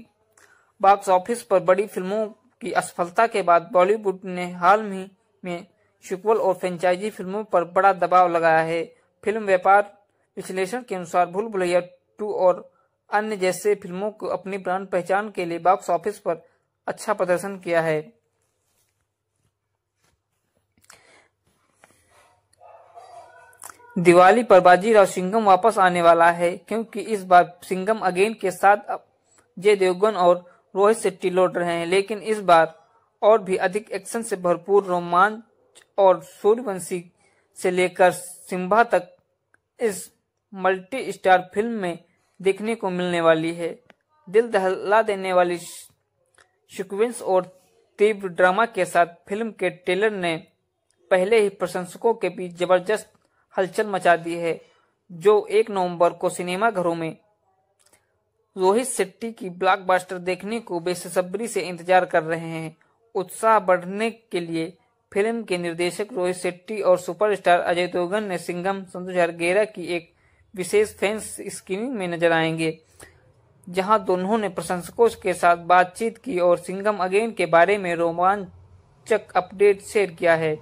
बॉक्स ऑफिस पर बड़ी फिल्मों की असफलता के बाद बॉलीवुड ने हाल ही में सीक्वल और फ्रेंचाइजी फिल्मों पर बड़ा दबाव लगाया है। फिल्म व्यापार विश्लेषण के अनुसार भूल भुलैया 2 और अन्य जैसे फिल्मों को अपनी ब्रांड पहचान के लिए बॉक्स ऑफिस पर अच्छा प्रदर्शन किया है। दिवाली पर बाजीराव सिंघम वापस आने वाला है, क्योंकि इस बार सिंघम अगेन के साथ अजय देवगन और रोहित शेट्टी लौट रहे हैं, लेकिन इस बार और भी अधिक एक्शन से भरपूर रोमांच और सूर्यवंशी से लेकर सिम्बा तक इस मल्टी स्टार फिल्म में देखने को मिलने वाली है। दिल दहला देने वाली सीक्वेंस और तीव्र ड्रामा के साथ फिल्म के ट्रेलर ने पहले ही प्रशंसकों के बीच जबरदस्त हलचल मचा दी है, जो 1 नवंबर को सिनेमाघरों में रोहित शेट्टी की ब्लॉकबस्टर देखने को बेसब्री से इंतजार कर रहे हैं। उत्साह बढ़ने के लिए फिल्म के निर्देशक रोहित शेट्टी और सुपरस्टार अजय देवगन ने सिंघम 2011 की एक विशेष फैंस स्क्रीनिंग में नजर आएंगे। जहां दोनों ने प्रशंसकों के साथ बातचीत की और सिंघम अगेन के बारे में रोमांचक अपडेट शेयर किया है।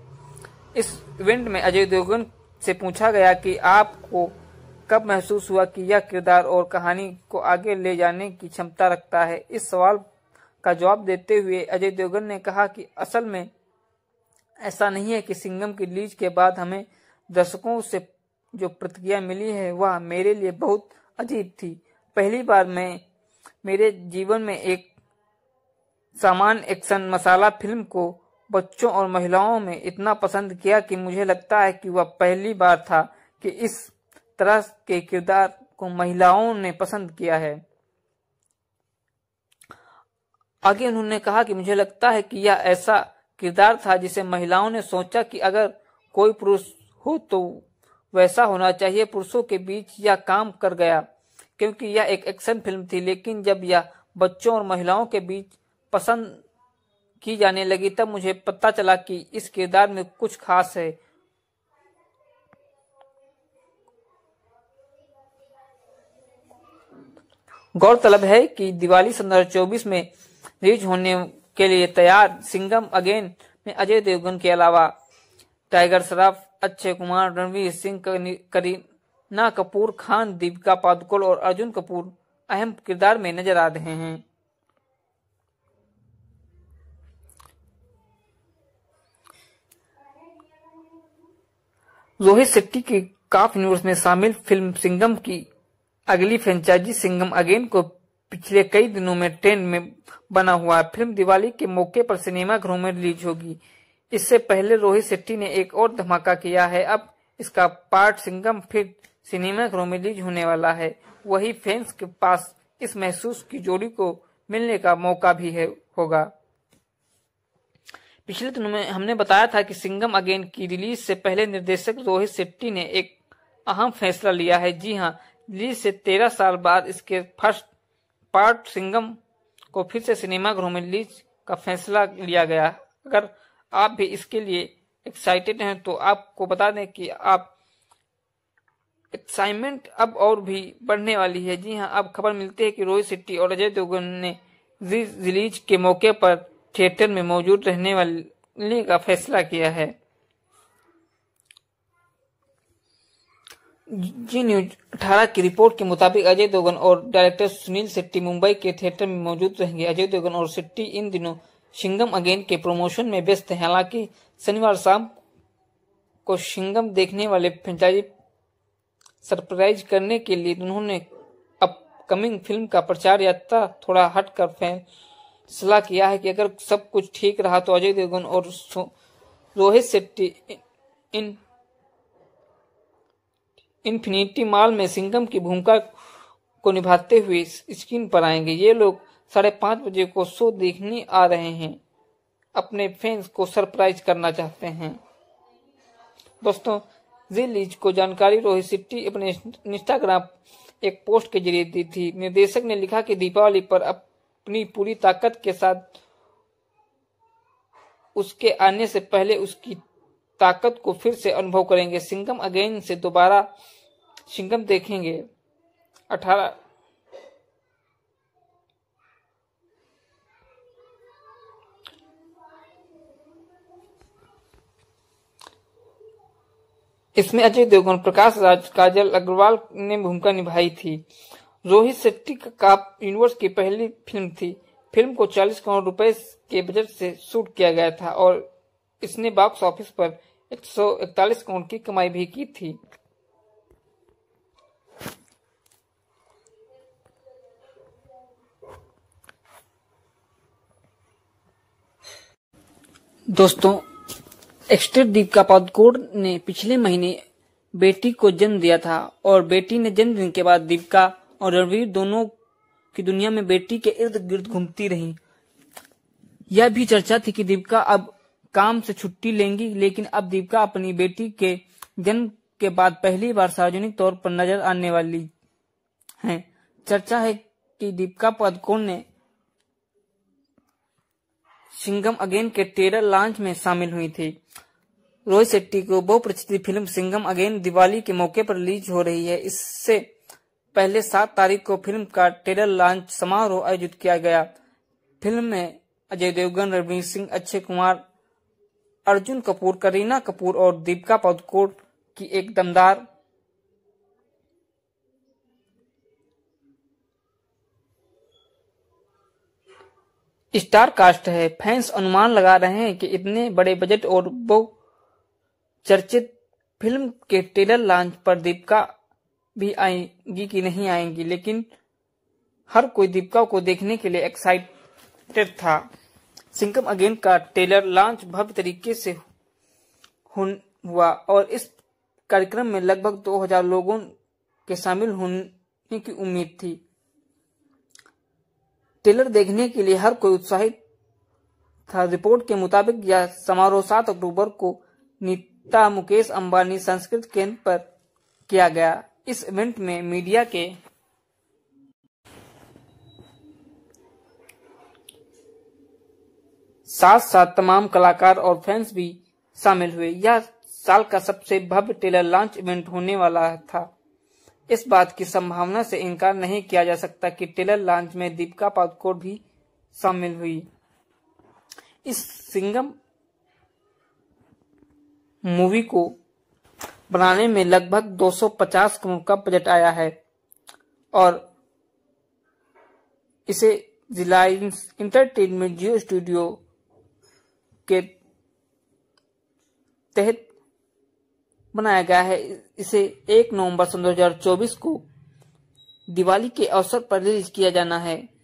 इस इवेंट में अजय देवगन से पूछा गया कि आपको कब महसूस हुआ कि यह किरदार और कहानी को आगे ले जाने की क्षमता रखता है। इस सवाल का जवाब देते हुए अजय देवगन ने कहा कि असल में ऐसा नहीं है कि सिंघम की रिलीज के बाद हमें दर्शकों से जो प्रतिक्रिया मिली है वह मेरे लिए बहुत अजीब थी। पहली बार मैं मेरे जीवन में एक सामान्य एक्शन मसाला फिल्म को बच्चों और महिलाओं में इतना पसंद किया कि मुझे लगता है कि वह पहली बार था कि इस तरह के किरदार को महिलाओं ने पसंद किया है। आगे उन्होंने कहा कि मुझे लगता है कि यह ऐसा किरदार था जिसे महिलाओं ने सोचा कि अगर कोई पुरुष हो तो वैसा होना चाहिए। पुरुषों के बीच यह काम कर गया क्योंकि यह एक एक्शन फिल्म थी, लेकिन जब यह बच्चों और महिलाओं के बीच पसंद की जाने लगी तब मुझे पता चला कि इस किरदार में कुछ खास है। गौरतलब है कि दिवाली 2024 में रिलीज होने के लिए तैयार सिंघम अगेन में अजय देवगन के अलावा टाइगर श्रॉफ, अक्षय कुमार, रणवीर सिंह, करीना कपूर खान, दीपिका पादुकोण और अर्जुन कपूर अहम किरदार में नजर आ रहे हैं। रोहित शेट्टी की काफ यूनिवर्स में शामिल फिल्म सिंघम की अगली फ्रेंचाइजी सिंघम अगेन को पिछले कई दिनों में ट्रेंड में बना हुआ है। फिल्म दिवाली के मौके पर सिनेमाघरों में रिलीज होगी। इससे पहले रोहित शेट्टी ने एक और धमाका किया है। अब इसका पार्ट सिंघम फिर सिनेमाघरों में रिलीज होने वाला है। वही फैंस के पास इस महसूस की जोड़ी को मिलने का मौका भी होगा। पिछले दिनों में हमने बताया था कि सिंघम अगेन की रिलीज से पहले निर्देशक रोहित शेट्टी ने एक अहम फैसला लिया है। जी हां, रिलीज से 13 साल बाद इसके फर्स्ट पार्ट सिंघम को फिर से सिनेमाघरों में रिलीज का फैसला लिया गया। अगर आप भी इसके लिए एक्साइटेड हैं तो आपको बता दें कि आप एक्साइटमेंट अब और भी बढ़ने वाली है। जी हां, अब खबर मिलती है कि रोहित शेट्टी और अजय देवगन ने रिलीज के मौके पर थिएटर में मौजूद रहने वाले का फैसला किया है। जी न्यूज 18 की रिपोर्ट के मुताबिक अजय देवगन और डायरेक्टर सुनील शेट्टी मुंबई के थिएटर में मौजूद रहेंगे। अजय देवगन और शेट्टी इन दिनों सिंघम अगेन के प्रमोशन में व्यस्त हैं। हालांकि शनिवार शाम को सिंघम देखने वाले फ्रेंचाइजी सरप्राइज करने के लिए उन्होंने अपकमिंग फिल्म का प्रचार यात्रा थोड़ा हटकर फैसला किया है कि अगर सब कुछ ठीक रहा तो अजय देवगन और रोहित शेट्टी इन्फिनिटी मॉल में सिंघम की भूमिका को निभाते हुए स्क्रीन पर आएंगे। ये लोग 5:30 बजे को शो देखने आ रहे हैं। अपने फैंस को सरप्राइज करना चाहते हैं। दोस्तों, रिलीज को जानकारी रोहित शेट्टी अपने इंस्टाग्राम एक पोस्ट के जरिए दी थी। निर्देशक ने लिखा कि दीपावली पर अपनी पूरी ताकत के साथ उसके आने से पहले उसकी ताकत को फिर से अनुभव करेंगे। सिंघम अगेन से दोबारा सिंघम देखेंगे। 18 इसमें अजय देवगन, प्रकाश राज, काजल अग्रवाल ने भूमिका निभाई थी। रोहित शेट्टी का यूनिवर्स की पहली फिल्म थी। फिल्म को 40 करोड़ रुपए के बजट से शूट किया गया था और इसने बॉक्स ऑफिस पर 141 करोड़ की कमाई भी की थी। दोस्तों, एक्टर दीपिका पादुकोण ने पिछले महीने बेटी को जन्म दिया था और बेटी ने जन्मदिन के बाद दीपिका और रणवीर दोनों की दुनिया में बेटी के इर्द गिर्द घूमती रही। यह भी चर्चा थी कि दीपिका अब काम से छुट्टी लेंगी, लेकिन अब दीपिका अपनी बेटी के जन्म के बाद पहली बार सार्वजनिक तौर पर नजर आने वाली हैं। चर्चा है कि दीपिका पादुकोण ने सिंघम अगेन के ट्रेलर लॉन्च में शामिल हुई थी। रोहित शेट्टी को बहुप्रचलित फिल्म सिंघम अगेन दिवाली के मौके पर रिलीज हो रही है। इससे पहले 7 तारीख को फिल्म का ट्रेलर लॉन्च समारोह आयोजित किया गया। फिल्म में अजय देवगन, रणवीर सिंह, अक्षय कुमार, अर्जुन कपूर, करीना कपूर और दीपिका पादुकोण की एक दमदार स्टार कास्ट है। फैंस अनुमान लगा रहे हैं कि इतने बड़े बजट और बहुचर्चित फिल्म के ट्रेलर लॉन्च पर दीपिका भी आएंगी कि नहीं आएंगी, लेकिन हर कोई दीपिका को देखने के लिए एक्साइटेड था। सिंघम अगेन का ट्रेलर लॉन्च भव्य तरीके से हुआ और इस कार्यक्रम में लगभग 2000 लोगों के शामिल होने की उम्मीद थी। ट्रेलर देखने के लिए हर कोई उत्साहित था। रिपोर्ट के मुताबिक यह समारोह 7 अक्टूबर को नीता मुकेश अंबानी संस्कृत केंद्र पर किया गया। इस इवेंट में मीडिया के साथ साथ तमाम कलाकार और फैंस भी शामिल हुए। यह साल का सबसे भव्य ट्रेलर लॉन्च इवेंट होने वाला था। इस बात की संभावना से इनकार नहीं किया जा सकता कि ट्रेलर लॉन्च में दीपिका पादुकोण भी शामिल हुई। इस सिंघम मूवी को बनाने में लगभग 250 करोड़ का बजट आया है और इसे रिलायंस एंटरटेनमेंट जियो स्टूडियो के तहत बनाया गया है। इसे 1 नवंबर 2024 को दिवाली के अवसर पर रिलीज किया जाना है।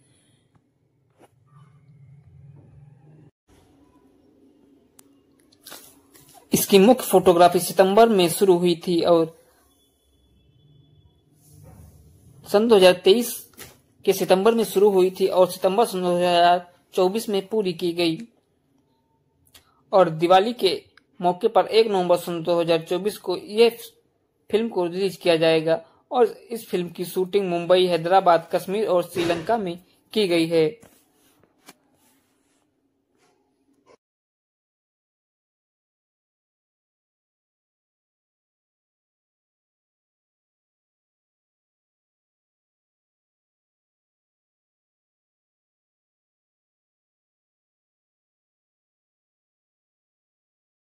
इसकी मुख्य फोटोग्राफी सितंबर में शुरू हुई थी और सन 2023 के सितंबर में शुरू हुई थी और सितंबर 2024 में पूरी की गई और दिवाली के मौके पर 1 नवंबर 2024 को यह फिल्म को रिलीज किया जाएगा और इस फिल्म की शूटिंग मुंबई, हैदराबाद, कश्मीर और श्रीलंका में की गई है।